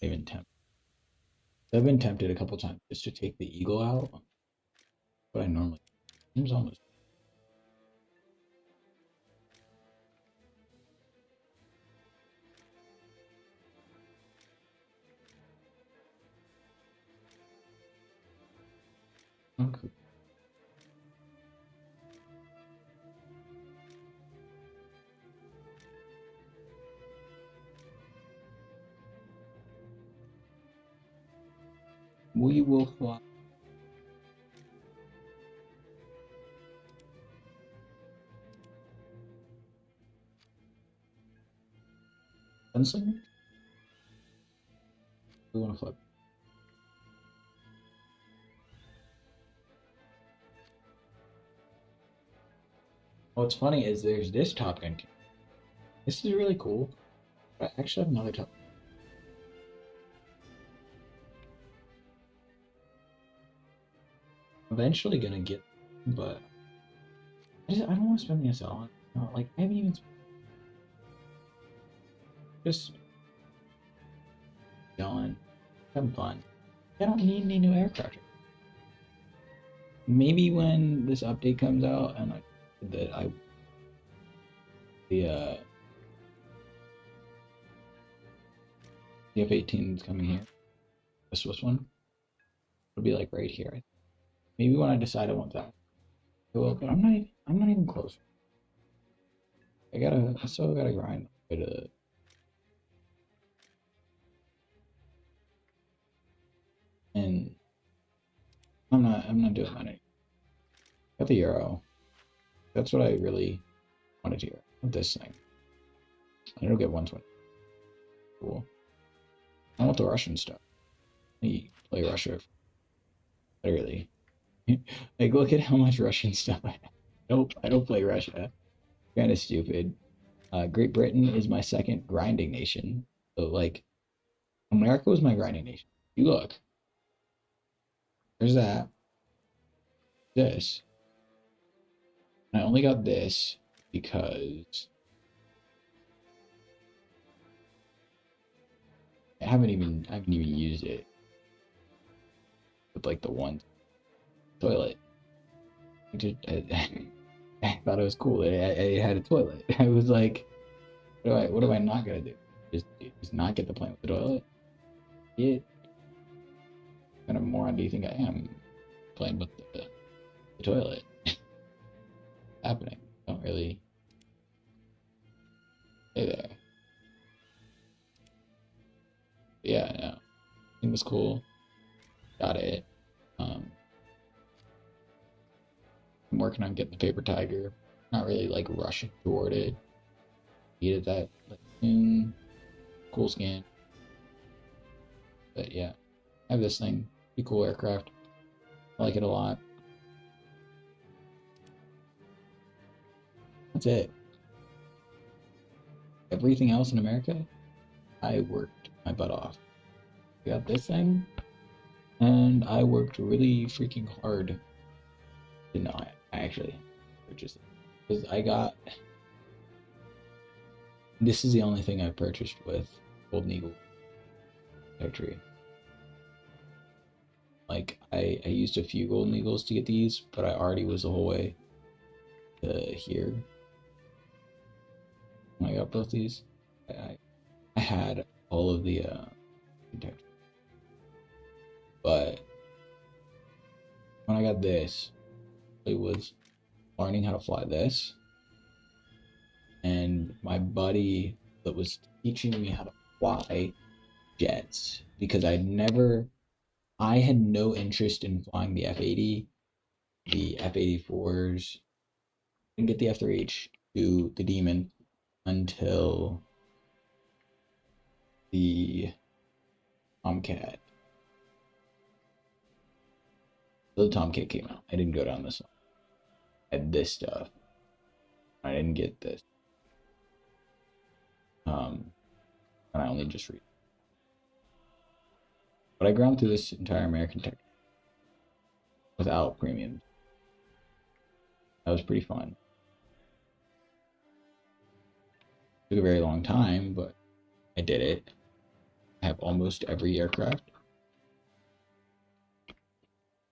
even tempted. I've been tempted a couple times just to take the eagle out, but I normally seems almost okay. We will fly. Gunslinger? We want to fly. What's funny is there's this Top Gun. This is really cool. I actually have another Top. Eventually gonna get, but I don't want to spend the SL on. No, like I haven't even just going, having fun. I don't need any new aircraft. Maybe when this update comes out and the the F-18 is coming here. The Swiss one. It'll be like right here. Maybe when I decide I want that. I will, but I'm not even close. I still gotta grind a bit of and I'm not doing that anymore. Got the Euro. That's what I really wanted to hear. This thing. And it'll get 120. Cool. I want the Russian stuff. I play Russia. Literally. Like, look at how much Russian stuff I have. Nope, I don't play Russia. Kind of stupid. Great Britain is my second grinding nation. So, like, America was my grinding nation. You look. There's that. This. And I only got this because I haven't even used it with like the one toilet. I thought it was cool. I had a toilet. I was like, what am I not gonna do? Just not get the plane with the toilet? Yeah. What kind of moron do you think I am? Playing with the toilet. Happening. Don't really stay there. But yeah, no. It was cool. Got it. I'm working on getting the paper tiger. Not really like rushing toward it. Needed that like, cool skin. But yeah, I have this thing. Pretty cool aircraft. I like it a lot. That's it. Everything else in America, I worked my butt off. I got this thing, and I worked really freaking hard. No, I actually purchased it because I got. This is the only thing I purchased with Golden Eagle Factory. Like I used a few Golden Eagles to get these, but I already was the whole way to here. When I got both these, I had all of the but when I got this, it was learning how to fly this, and my buddy that was teaching me how to fly jets because I had no interest in flying the F-80, the F-84s, didn't get the F-3H to the Demon until the Tomcat. So the Tomcat came out. I didn't go down this one. I had this stuff. I didn't get this. Um, and I only just read. But I ground through this entire American Tech without premiums. That was pretty fun. Took a very long time, but I did it. I have almost every aircraft.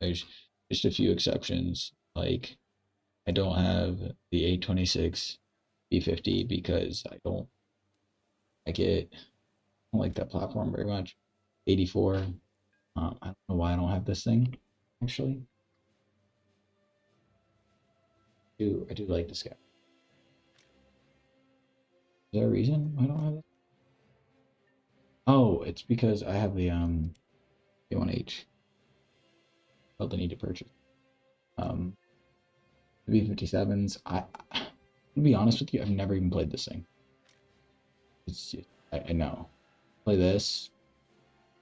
There's just a few exceptions, like I don't have the A-26 B-50 because I don't like it. I don't like that platform very much. 84. I don't know why I don't have this thing, actually. I do like this guy. Is there a reason why I don't have it? Oh, it's because I have the A1H. Felt the need to purchase. Um, the B-57s. To be honest with you, I've never even played this thing. It's just, I know. Play this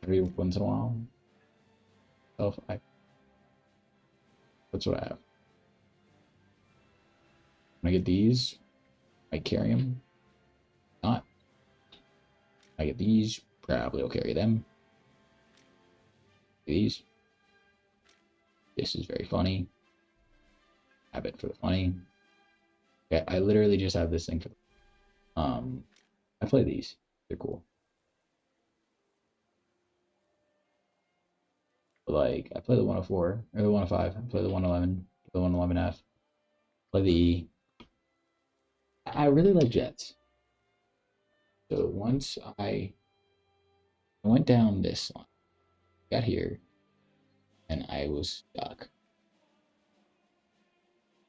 every once in a while. That's what I have. When I get these, I carry them. Not. I get these, probably will carry them. These. This is very funny. Have it for the funny. Yeah, I literally just have this thing for I play these. They're cool. But like I play the 104 or the 105. I play the 111, the 111F. Play the E. I really like jets. So once I went down this line, got here, and I was stuck.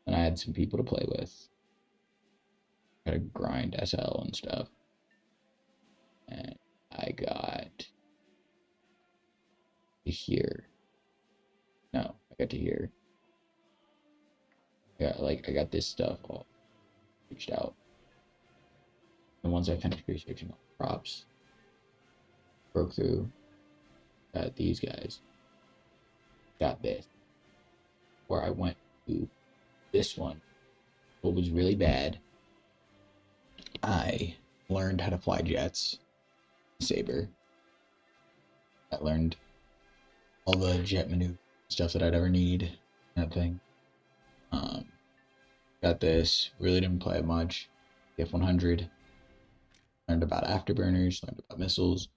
And I had some people to play with. I had to grind SL and stuff. And I got to here. No, I got to here. I got this stuff all reached out. And once I finished researching all the props, broke through, got these guys, got this. Where I went to this one, what was really bad, I learned how to fly jets, Saber. I learned all the jet maneuver stuff that I'd ever need, that thing. Got this, really didn't play it much. The F-100, learned about afterburners, learned about missiles,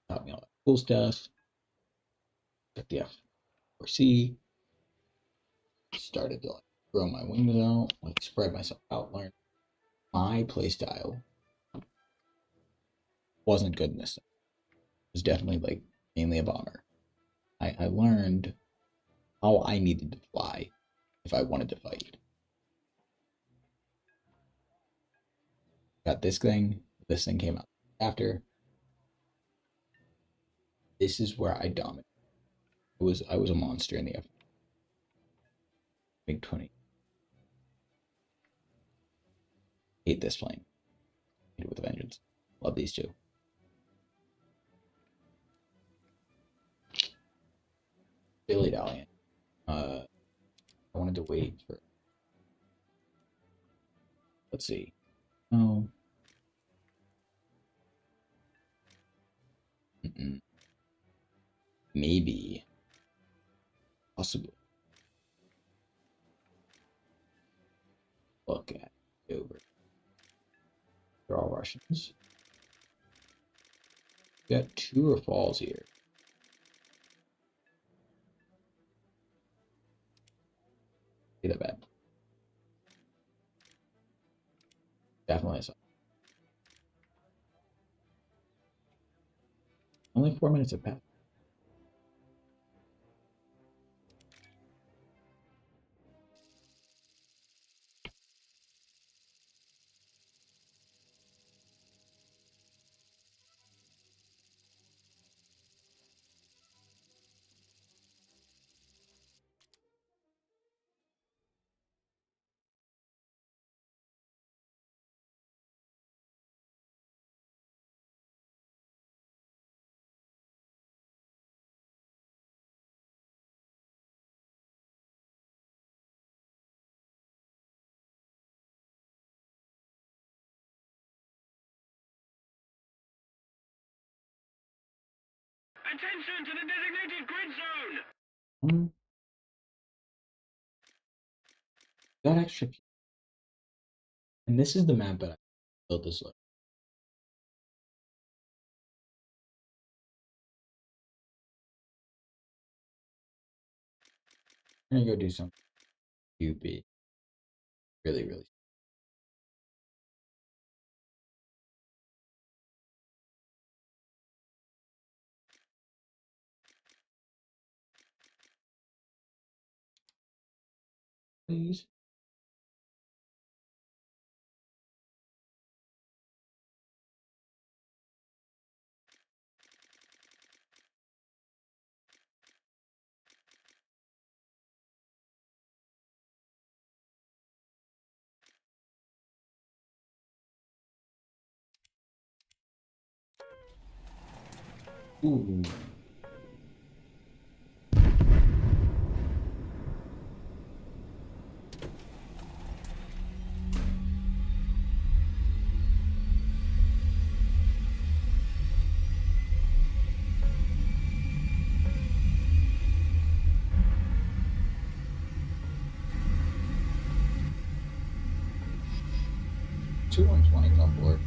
taught me all that cool stuff. Got the F-4C, started to like grow my wings out, like spread myself out, learn my playstyle wasn't good in this thing. It was definitely like mainly a bomber. I learned how I needed to fly if I wanted to fight. Got this thing. This thing came out after. This is where I dominated. I was a monster in the F. Big 20. Hate this plane. Hate it with a vengeance. Love these two. Billy Dalian. I wanted to wait for. Let's see. Oh. Mm-mm. Maybe. Possibly. Look at over. They're all Russians. We got two Rafales here. Be that bad. Definitely so. Only 4 minutes have passed. Attention to the designated grid zone! Got extra. And this is the map that I built this way. I'm gonna go do something stupid. Really, really. Please. Ooh. Two 120s on board.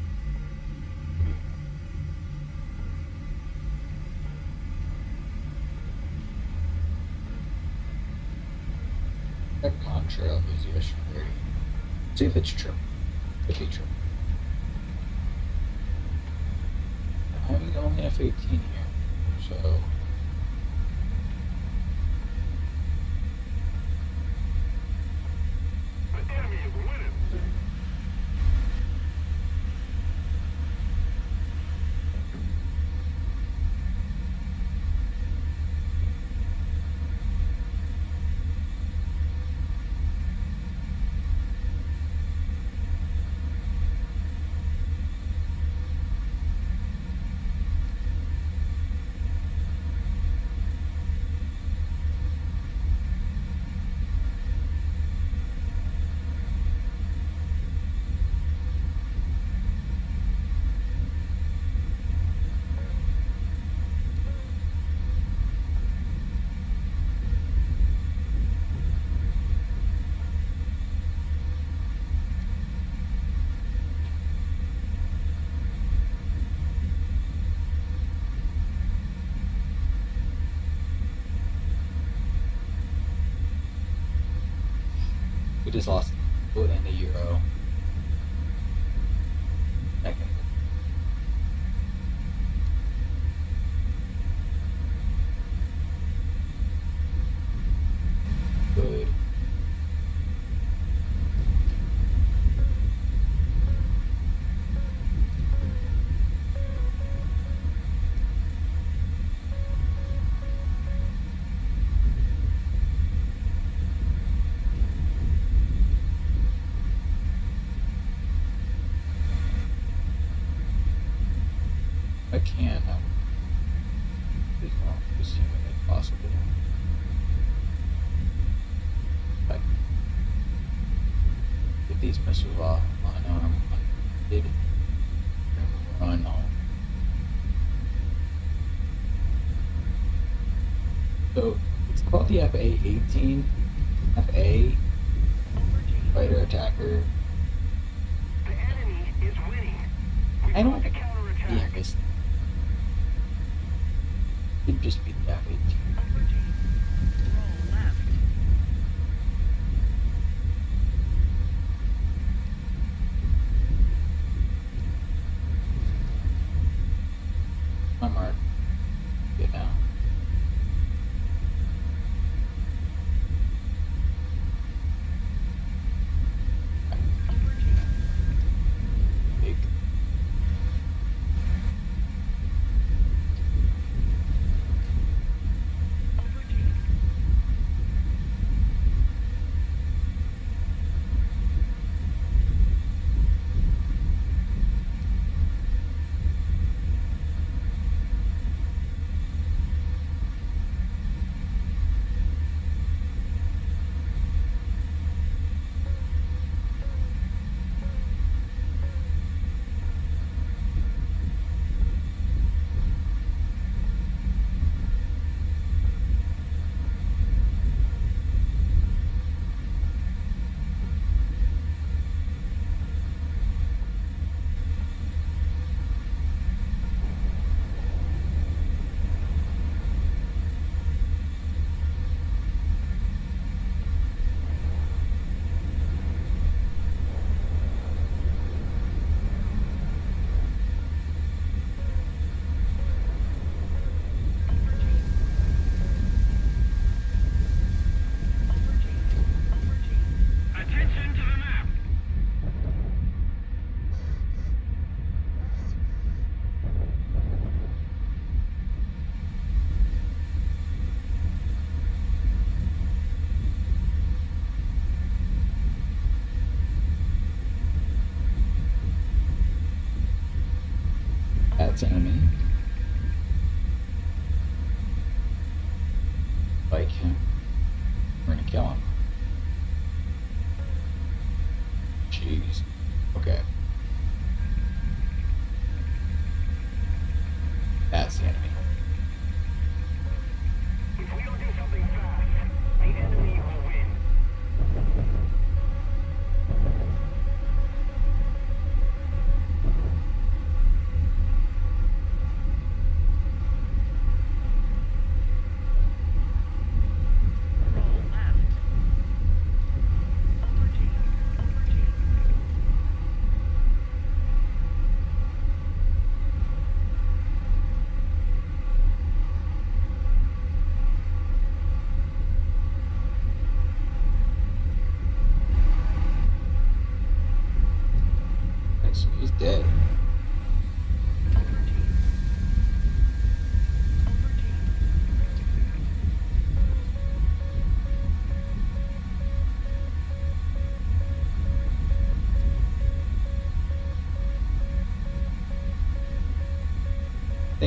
That contrail is yesterday. See if it's true. If it's true. I'm only F-18 here, so. The enemy is winning. We just lost a foot and a euro. Second. Good. I can. As well as humanly possible. I get these missiles off unarmed, undefeated, and run home. So it's called the FA-18, FA, fighter attacker. The enemy is winning. I don't. To counterattack. Yeah, I guess it'd just be the F-18. Roll left. My mark. Good now. Big.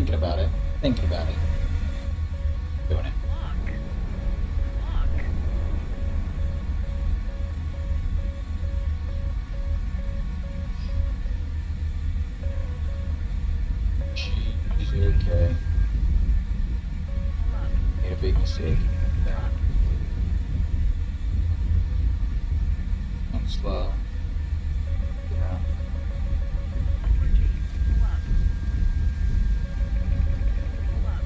thinking about it. Thinking about it. Doing it. Lock. Lock. Jeez, okay. Pull up. Made a big mistake. Drop. I'm slow. Yeah. Overgate. Pull up. Pull up.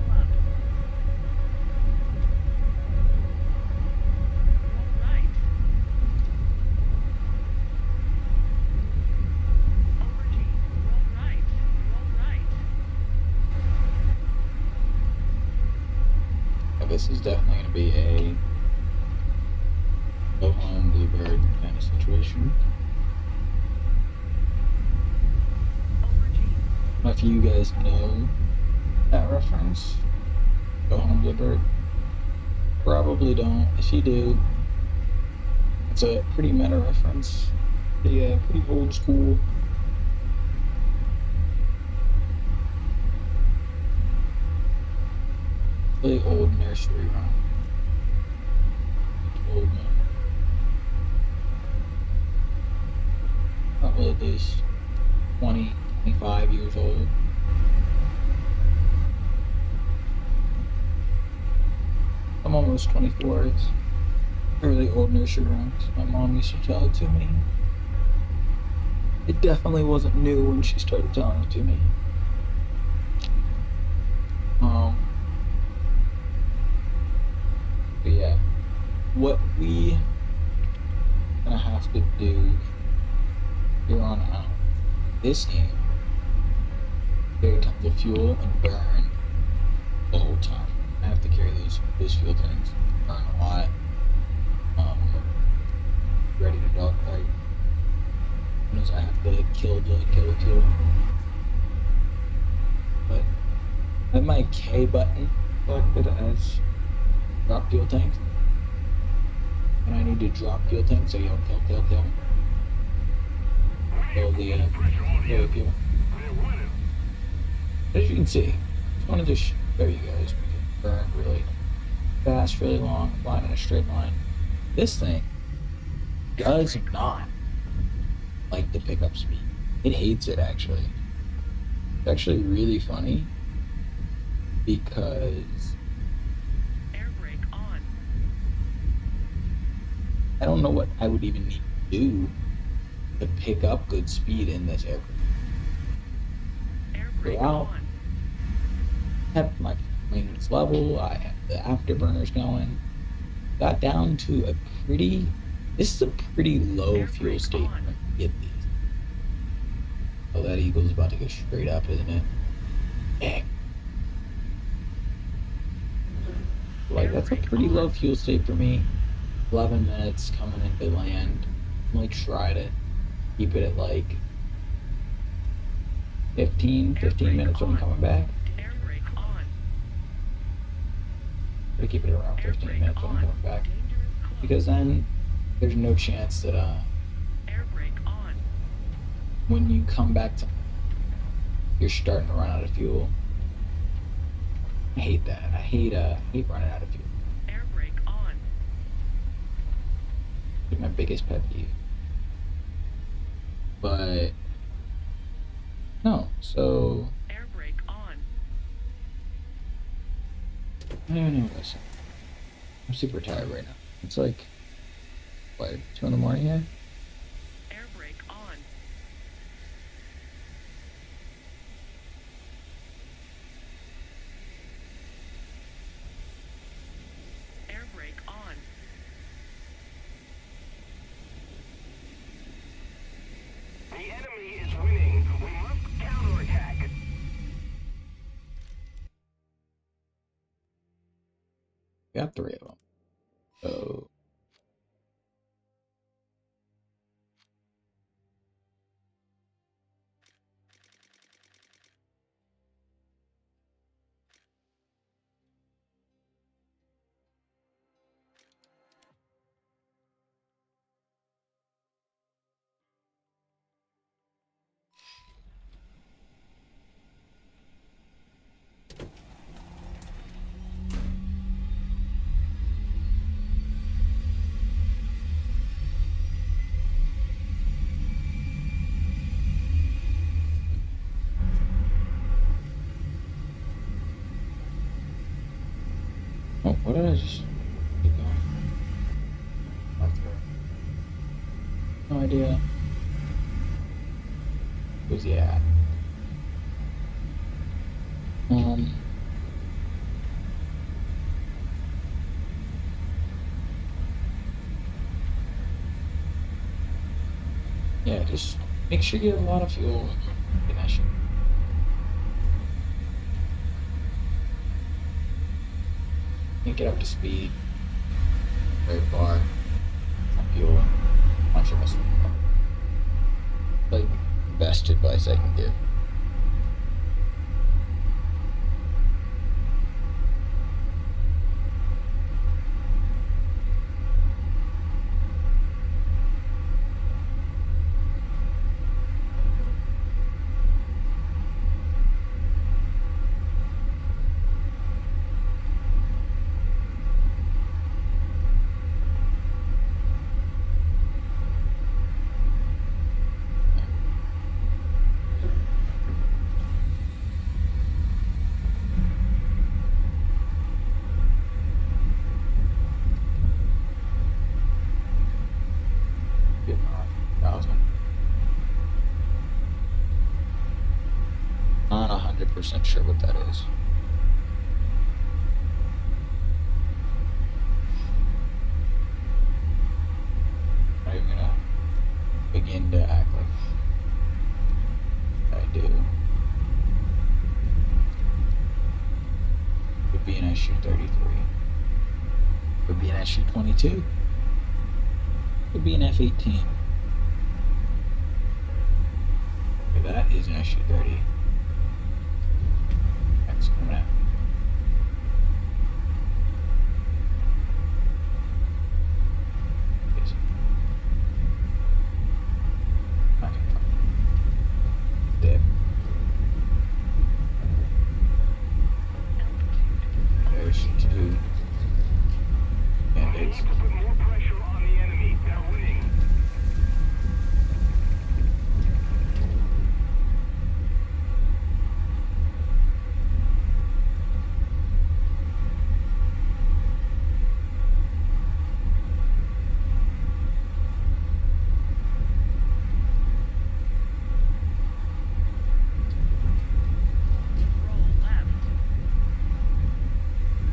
Pull up. Roll right. Overgate. Roll right. Roll right. Now, this is definitely going to be a go home bluebird kind of situation. Overgate. I don't know if you guys know that reference. Go home bluebird. Probably don't. If you do, it's a pretty meta reference. Pretty old school. Really old nursery rhyme. Old man. Probably at least 20, 25 years old. I'm almost 24. It's really old nursery rhymes. My mom used to tell it to me. It definitely wasn't new when she started telling it to me. But yeah, what we gonna have to do here on out this game, carry tons of fuel and burn the whole time. I have to carry those fuel tanks, burn a lot. Ready to dogfight. Knows I have to kill the fuel. But I have my K button selected as drop fuel tanks. And I need to drop fuel tanks, so kill. Kill the fuel. As you can see, just wanted to show you guys, we can burn really fast, really long, flying in a straight line. This thing does not like the pickup speed. It hates it, actually. It's actually really funny because Air brake on. I don't know what I would even need to do to pick up good speed in this aircraft. Air brake Throughout, on. kept my wings level, I have the afterburners going. Got down to a pretty, this is a pretty low fuel state when you get these. Oh, that Eagle's about to go straight up, isn't it? Dang. Like, that's a pretty low fuel state for me. 11 minutes coming into land. I'm like, try to keep it at like 15 minutes when I'm coming back. Air brake on. Try to keep it around 15 minutes when I'm coming back. Because then there's no chance that Air brake on. when you come back to, you're starting to run out of fuel. I hate that. I hate running out of fuel. Air brake on. It's my biggest pet peeve. But no, so Air brake on. I don't even know what I said. I'm super tired right now. It's like what, 2 in the morning yet? Air brake on. Air brake on. The enemy is winning. We must counterattack. Got 3 of them. So I just keep going? No idea. Where's he at? Yeah, just make sure you have a lot of fuel in that shit. Can't get up to speed very far on fuel. I'm sure that's like best advice I can give. Not 100% sure what that is. I'm not even gonna begin to act like I do. Could be an SU-33. Could be an SU-22. Could be an F-18. Okay, that is an SU-30. That's coming out. There. There's two We need Band-Aids. to put more pressure on the enemy. They're winning. Roll left.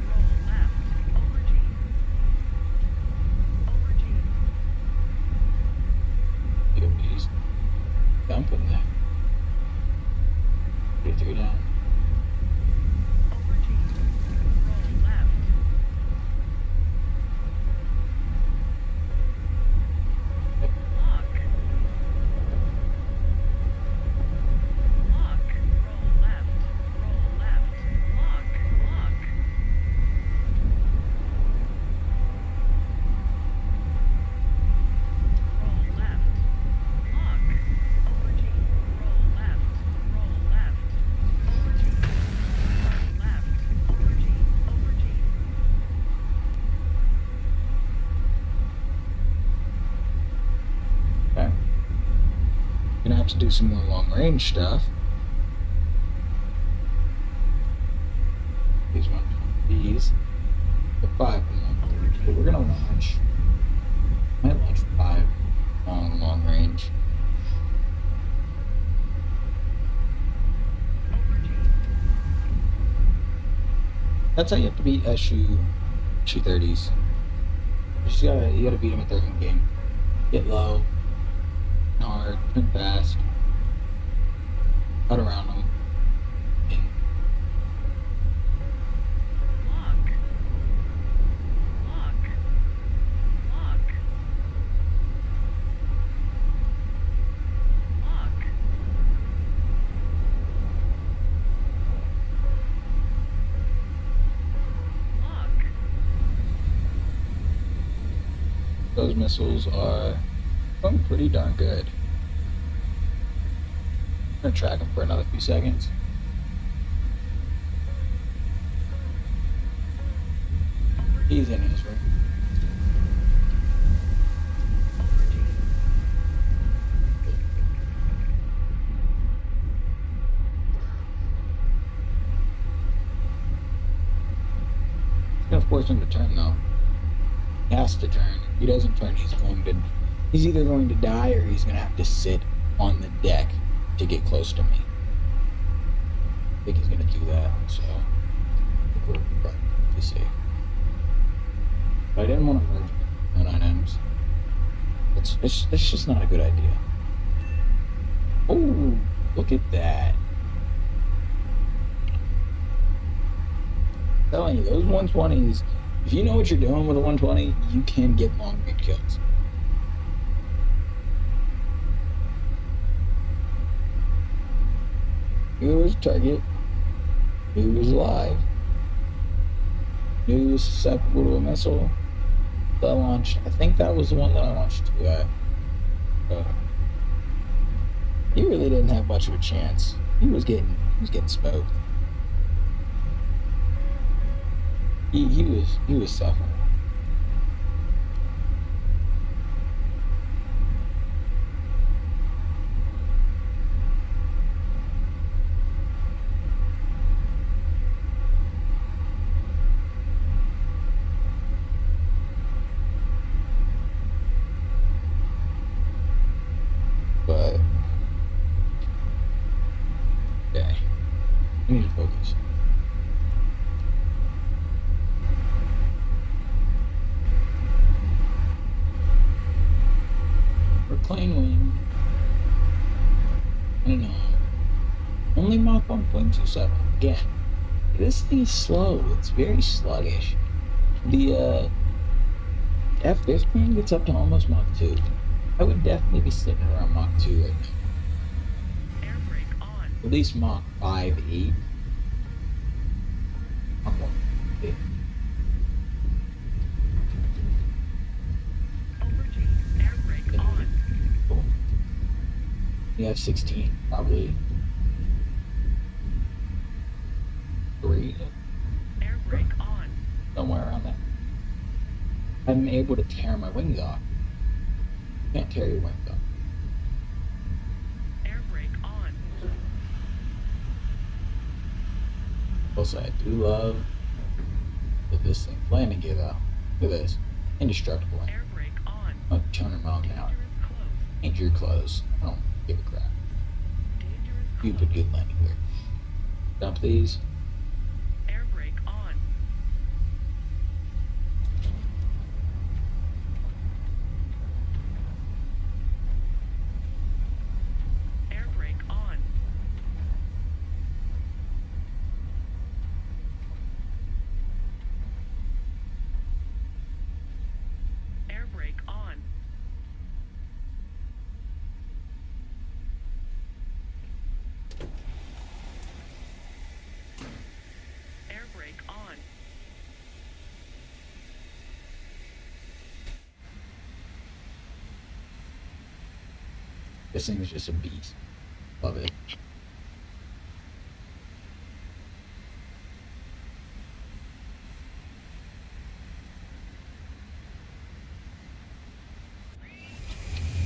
Roll left. Aubergine. Aubergine. He's dumping that. 33 down. Aubergine. Roll left. Lock. Lock. Roll left. Roll left. Lock. Lock. Roll left. Lock. Aubergine. Roll left. Roll left. Aubergine. Roll left. Aubergine. Aubergine. Okay. Gonna have to do some more long range stuff. These ones, these, the 5 of them. But we're gonna launch. Might launch 5 long range. Aubergine. That's how you have to beat SU-30s. You gotta beat them at their own game. Get low, hard, and fast. Cut around them. Lock. Lock. Lock. Lock. Lock. Those missiles are going pretty darn good. I'm gonna track them for another few seconds. He's in his room. Aubergine. Gonna force him to turn though. He has to turn. If he doesn't turn, he's either going to die or he's gonna have to sit on the deck to get close to me. I think he's gonna do that, so I think we're probably safe. But I didn't want to merge on items. It's just not a good idea. Oh, look at that. I'm telling you, those 120s, if you know what you're doing with a 120, you can get long range kills. Knew there was a target. Knew he was alive. Knew he was susceptible to a missile. That I launched. I think that was the one that I launched to at. He really didn't have much of a chance. He was getting smoked. He was suffering. But okay, I need to focus. Reclaim wing. I don't know. Only Mach 1.27. Again, this thing is slow. It's very sluggish. The F-15 gets up to almost Mach 2. I would definitely be sitting around Mach 2 right now. Air brake on. At least Mach 5, 8. Mach 1. Okay. Overg. Air brake on. Cool. You have 16, probably. 3. Air brake on. Somewhere around there. I'm able to tear my wings off. You can't tear your wings off. Air brake on. Also, I do love that this thing's landing gear though. Look at this. Indestructible. Air brake on. Up 200 miles an hour. Dangerous close. Ain't your clothes. I don't give a crap. Dangerous Stupid good landing gear. Dump these. Air brake on. Air brake on. Air brake on. Air brake on. This thing is just a beast. Love it.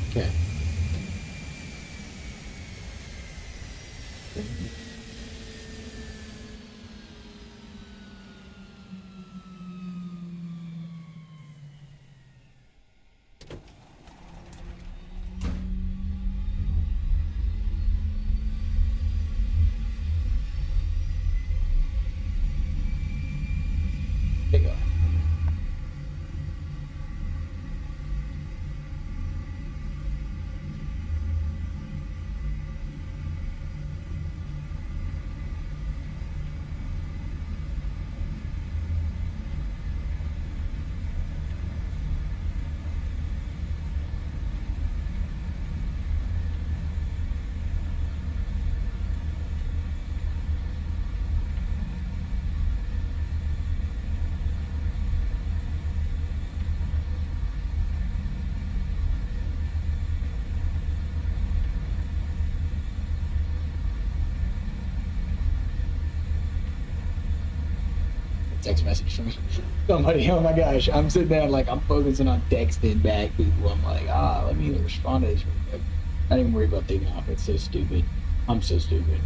Okay. There you go. Text message from somebody. Oh my gosh, I'm sitting there like I'm focusing on texting back people. I'm like, let me respond to this real quick. I didn't even worry about taking off. It's so stupid. I'm so stupid.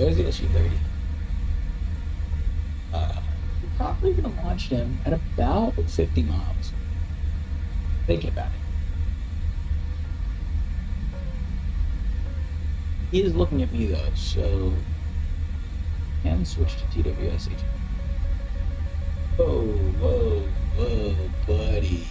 There's the SU-30. We're probably going to launch him at about 50 miles. Thinking about it. He is looking at me though, so and switch to TWSH. Whoa, whoa, whoa, buddy.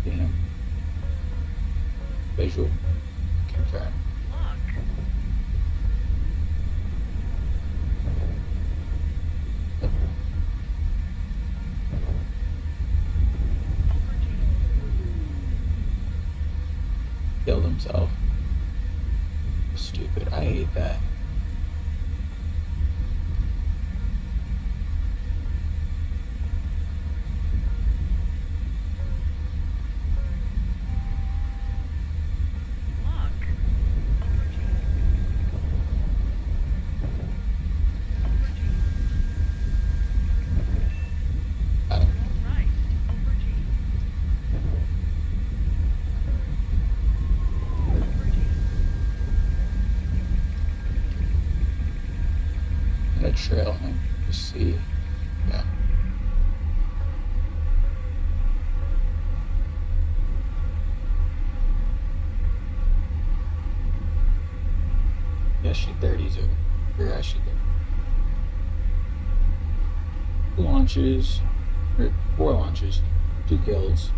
Damn. Visual. Confirm. Killed himself. Stupid. I hate that. Trail him to see. Yeah. SU-30s or SU-30. 2 launches, or 4 launches, 2 kills.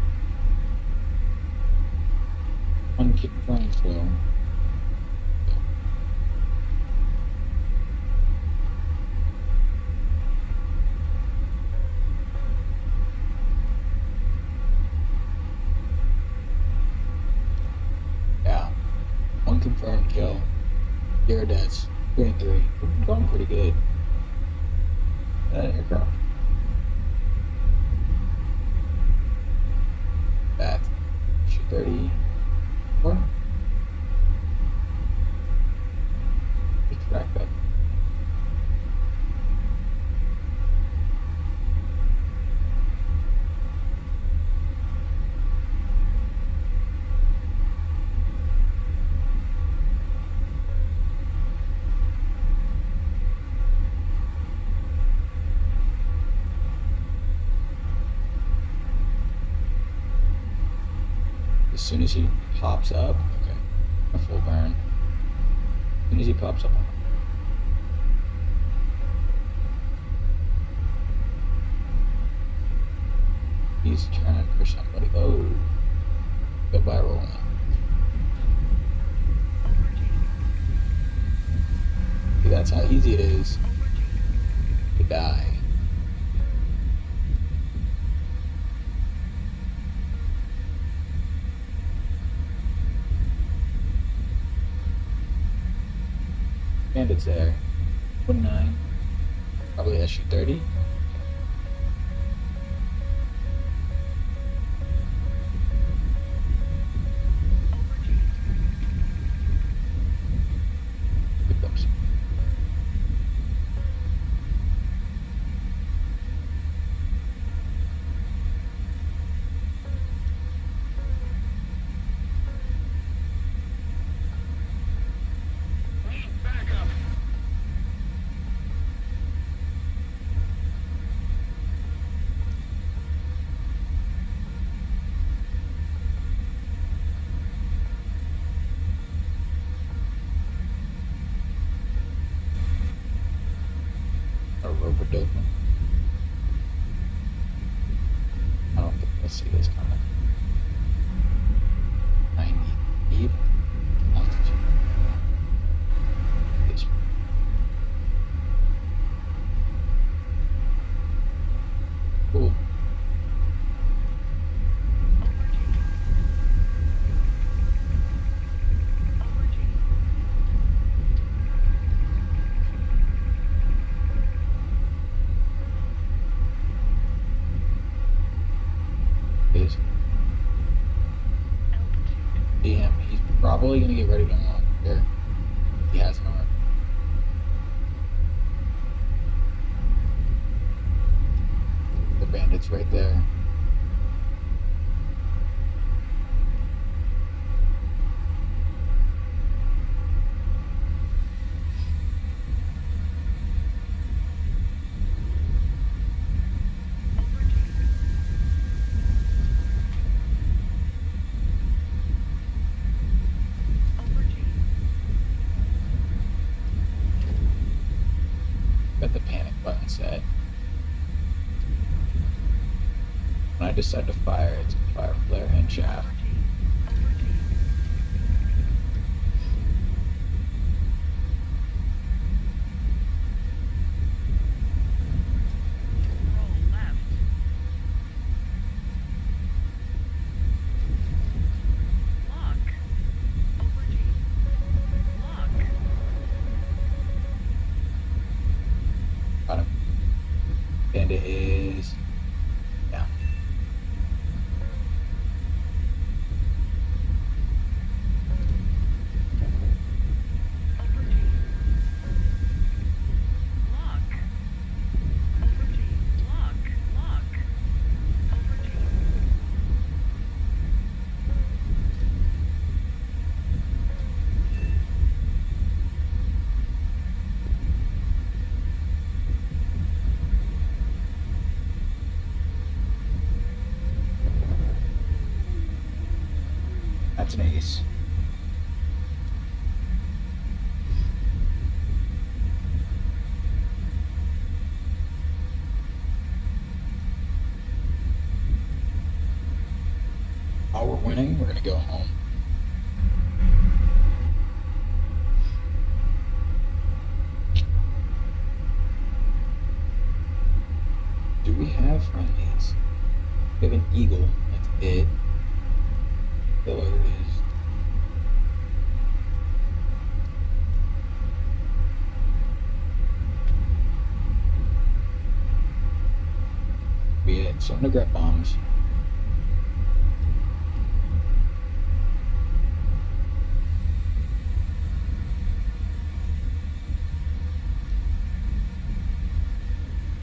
1 confirmed kill. Confirmed kill. 0 deaths. 3 and 3. We're going pretty good. Aircraft. Back. SU-34. Just back up. As soon as he pops up, okay, a full burn. As soon as he pops up, he's trying for somebody. Oh, goodbye, rolling. See, that's how easy it is to die. Bandits there. 1-9. Probably SU-30. Pickups. Overdose. I don't think we'll see this coming. 90 feet altitude. probably gonna get ready to launch here. He has an arm. The bandits right there. Got the panic button set. When I decide to fire, it's a fire flare and shaft. Got him. Bandit is down. That's an ace. While we're winning, we're gonna go home. Do we have friendlies? We have an eagle. That's it. Killer is. Be it. So I'm gonna grab bombs.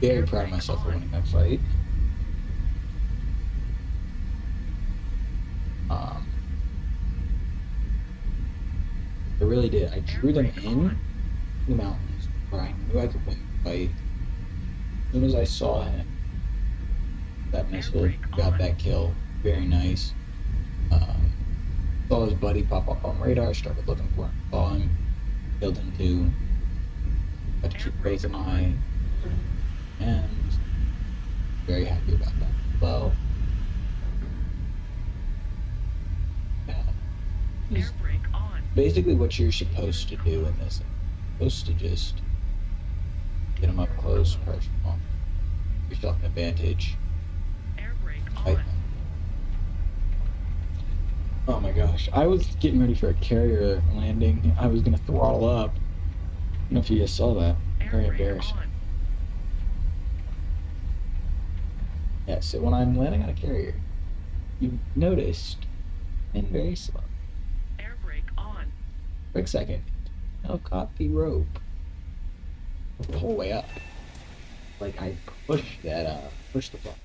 Very proud of myself for winning that fight. I really did. I drew them in the mountains where I knew I could win the fight. As soon as I saw him, that missile got that kill. Very nice. Saw his buddy pop up on radar, started looking for him, saw him, killed him too. Got to keep raising eye, and very happy about that as well. Basically what you're supposed to do in this. You're supposed to just get them up close, pressure on, yourself an advantage. Fight them. Oh my gosh, I was getting ready for a carrier landing. I was gonna throttle up. I don't know if you guys saw that. Very embarrassing. Yeah, so when I'm landing on a carrier, you noticed, and very slow. Quick second. Now caught the rope the whole way up. Like I pushed that, pushed the button.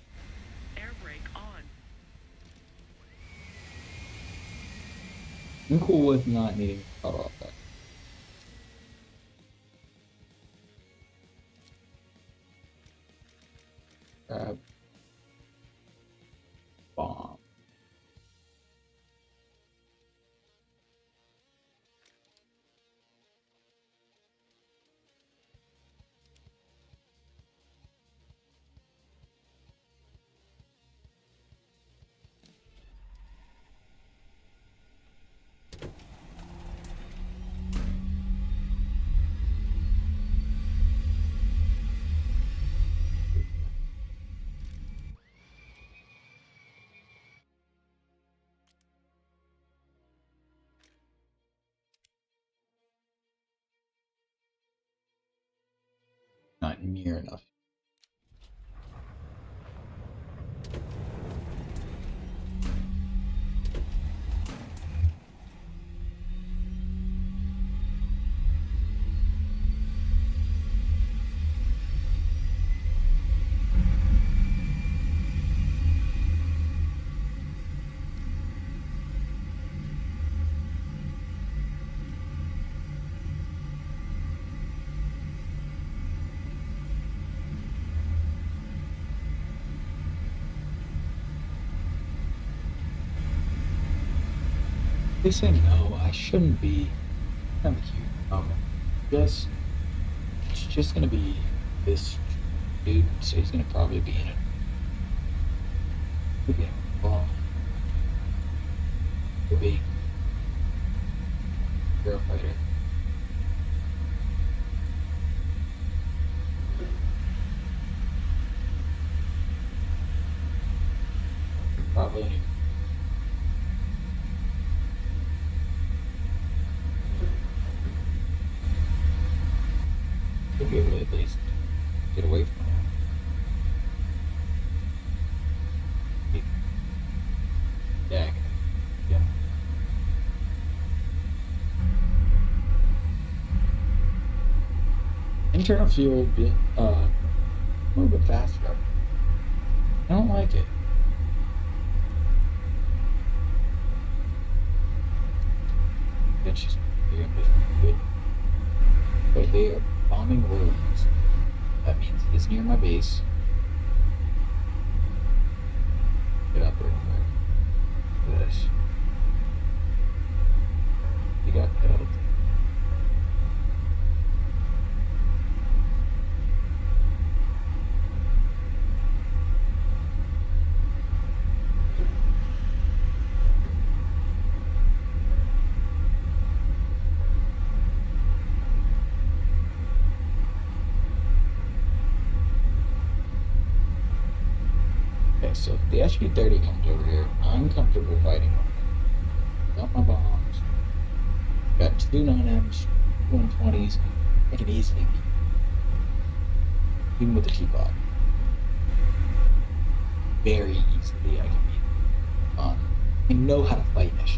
I'm cool with not needing to cut off that. Grab bomb. Not near enough. They say no, I shouldn't be. Not a huge problem. Just it's just gonna be this dude, so he's gonna probably be in it. Could be well, could be hero fighter. Probably only could be able to at least get away from him. Yeah, yeah. Internal fuel bit a little bit faster. I don't like it. It's just weird, but good. But they are bombing Orleans. That means it's near my base. Get up real quick. This. He got killed. Okay, so if the SU-30 comes over here, I'm comfortable fighting him. Got my bombs. Got two 9Ms, 120s. I can easily beat. Even with the T-Pod. Very easily I can beat. I know how to fight this.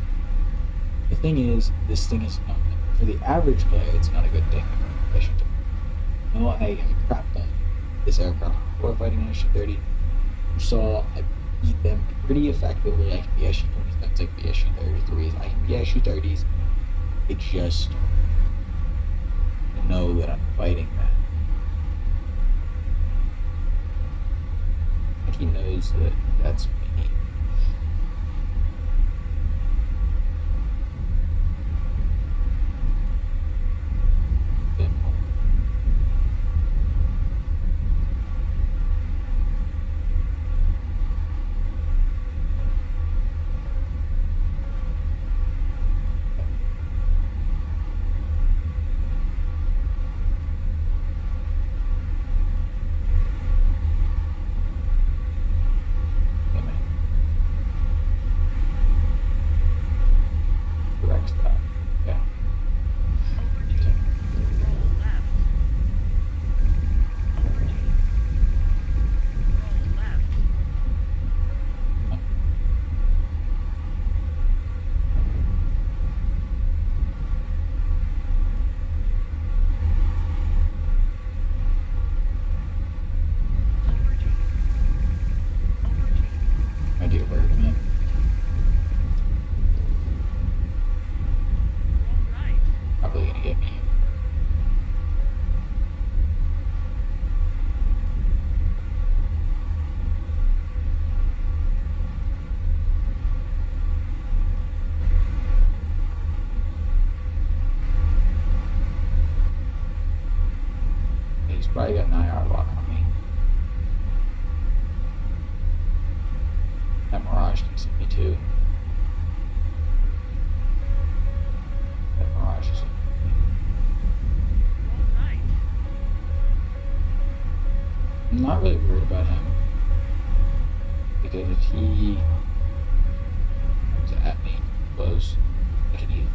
The thing is, this thing is not, for the average player, it's not a good thing. No, I have crapped on this aircraft before fighting an SU-30. You saw I beat them pretty effectively. I can be SU-27s, I can be SU-33s, I can be SU-30s. It's just to know that I'm fighting that. Like he knows that that's me. Probably got an IR lock on me. That Mirage can see me too. That Mirage is I'm not really worried about him. Because if he comes at me close, I can eat.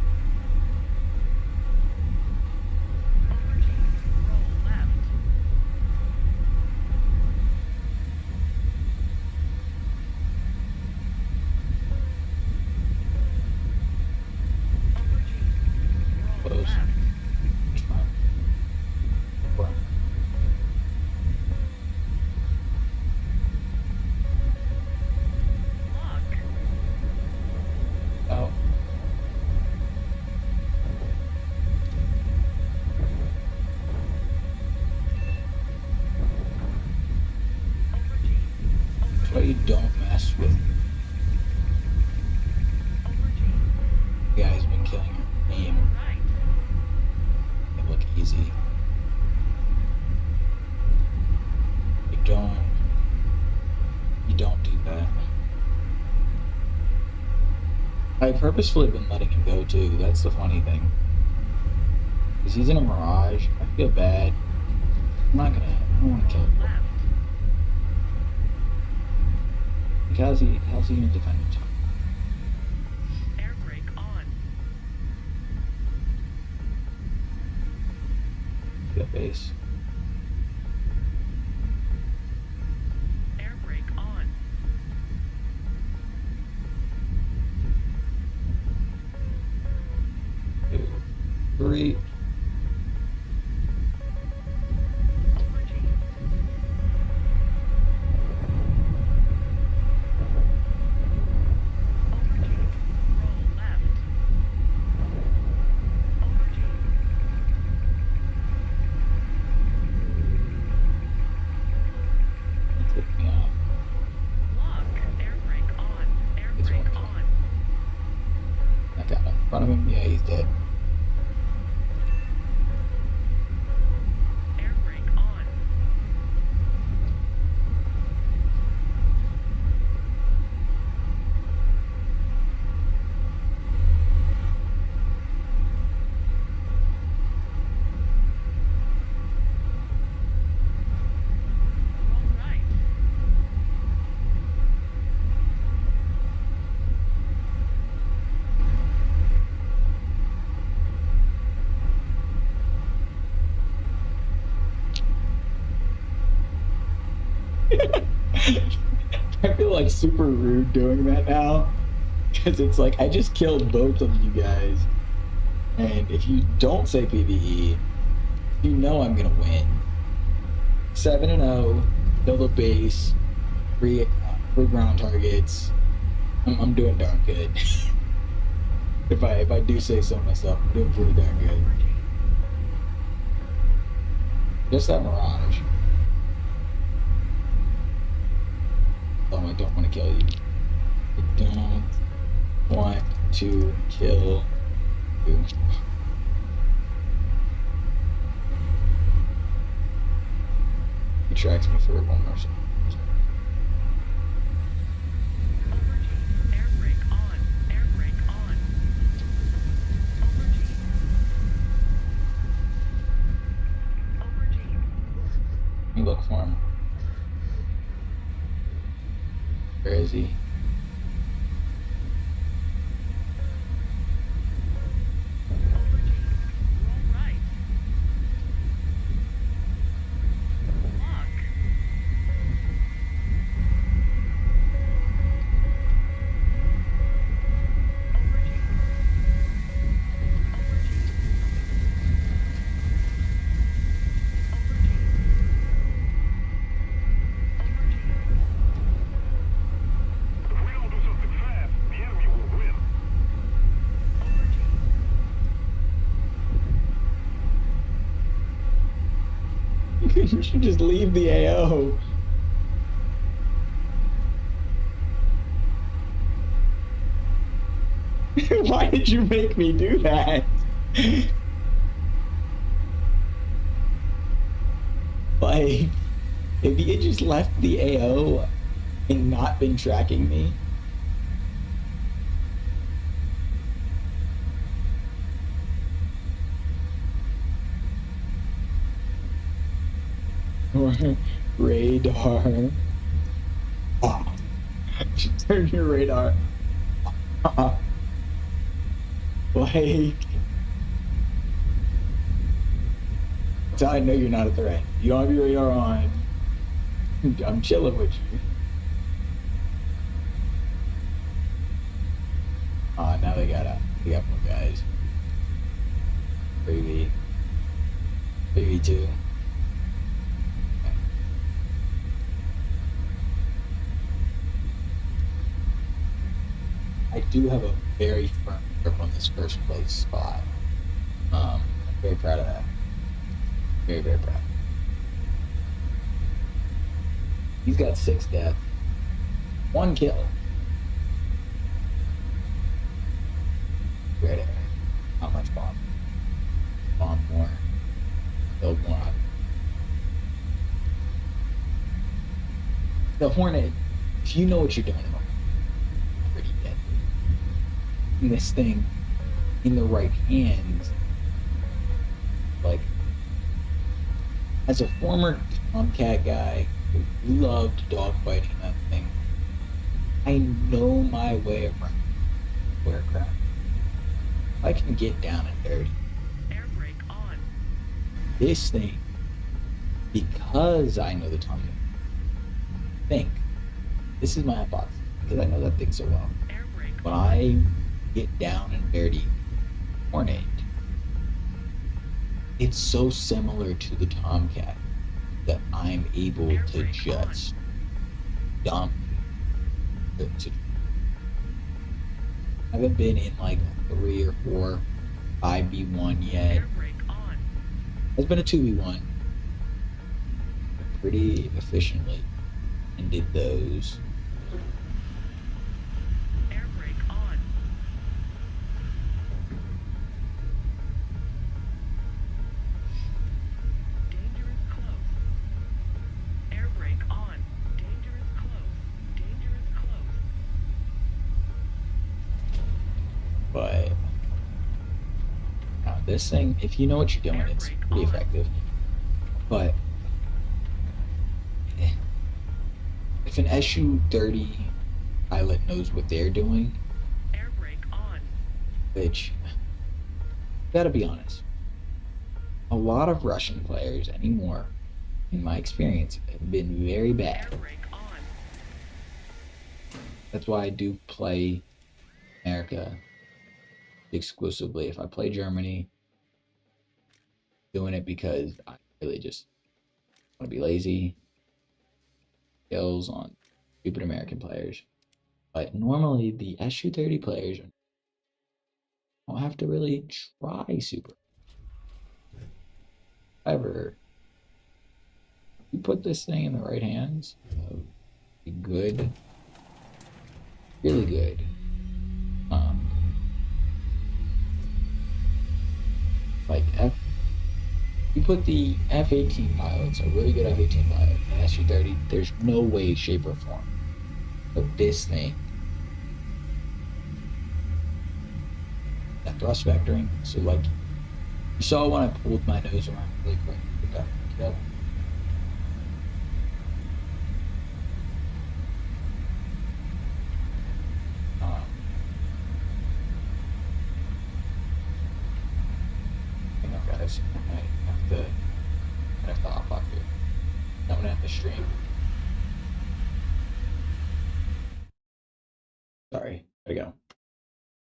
That's why you don't mess with. Yeah, I purposefully been letting him go too. That's the funny thing. Because he's in a Mirage. I feel bad. I'm not gonna. I don't want to kill him. Left. Like, how's he gonna defend himself? Air brake on. Get base. Air brake on. 2, 3. Overdue. Overdue. Roll left. Overdue. He tipped me off. Lock. Air brake on. Air It's brake one. on. I got in front of him. Yeah, he's dead. Air brake on. Roll right. I feel like super rude doing that now. Because it's like, I just killed both of you guys. And if you don't say PvE, you know I'm gonna win. 7-0, kill the base, three ground targets. I'm doing darn good. if I do say so myself, I'm doing pretty darn good. Overdue. Just that Mirage. Oh, I don't want to kill you. I don't want to kill you. He tracks me for 1 more second. Overdue. Air brake on. Air brake on. Overdue. Overdue. Let me look for him. Where is he? Overdue. Roll right. Lock. Overdue. Overdue. Overdue. Overdue. If we don't do something fast, the enemy will win. Overdue. You should just leave the AO. Why did you make me do that? Like, if he had just left the AO and not been tracking me. Or radar. Oh. Turn your radar. Like, that's how I know you're not a threat. You don't have your radar on. I'm chilling with you. Now they got more guys. 3v. 3v2. I do have a very firm grip on this first place spot. I'm very proud of that. Very, very proud. He's got 6 deaths. 1 kill. Great area. Not much bomb. Bomb more. Build more up. The Hornet, if you know what you're doing, it's pretty deadly. this thing in the right hands, like as a former Tomcat guy who loved dogfighting that thing, I know my way around aircraft. I can get down and dirty. Air brake on. This thing, because I know the Tomcat, think this is my hypothesis because I know that thing so well. Air brake When on. I get down and dirty, Hornet, it's so similar to the Tomcat that I'm able Air to brake just dump the situation. I haven't been in like a 3 or 4 5v1 yet. Air brake on. It's been a 2v1. Pretty efficiently ended those. Air brake on. Dangerous close. Air brake on. Dangerous close. Dangerous close. But now this thing, if you know what you're doing, it's pretty effective. But if an SU-30 pilot knows what they're doing, Air brake on. which, gotta be honest, a lot of Russian players anymore, in my experience, have been very Air bad. brake on. That's why I do play America exclusively. If I play Germany, doing it because I really just want to be lazy, kills on stupid American players. But normally the SU-30 players don't have to really try super. However, if you put this thing in the right hands, be good, really good. Like you put the F-18 pilots, a really good F-18 pilot, in SU-30, there's no way, shape, or form of this thing. That thrust vectoring, so like, you saw when I pulled my nose around really quick, it got killed. Hang on, guys. I have to hop off here. I'm gonna have to stream. Sorry, gotta go.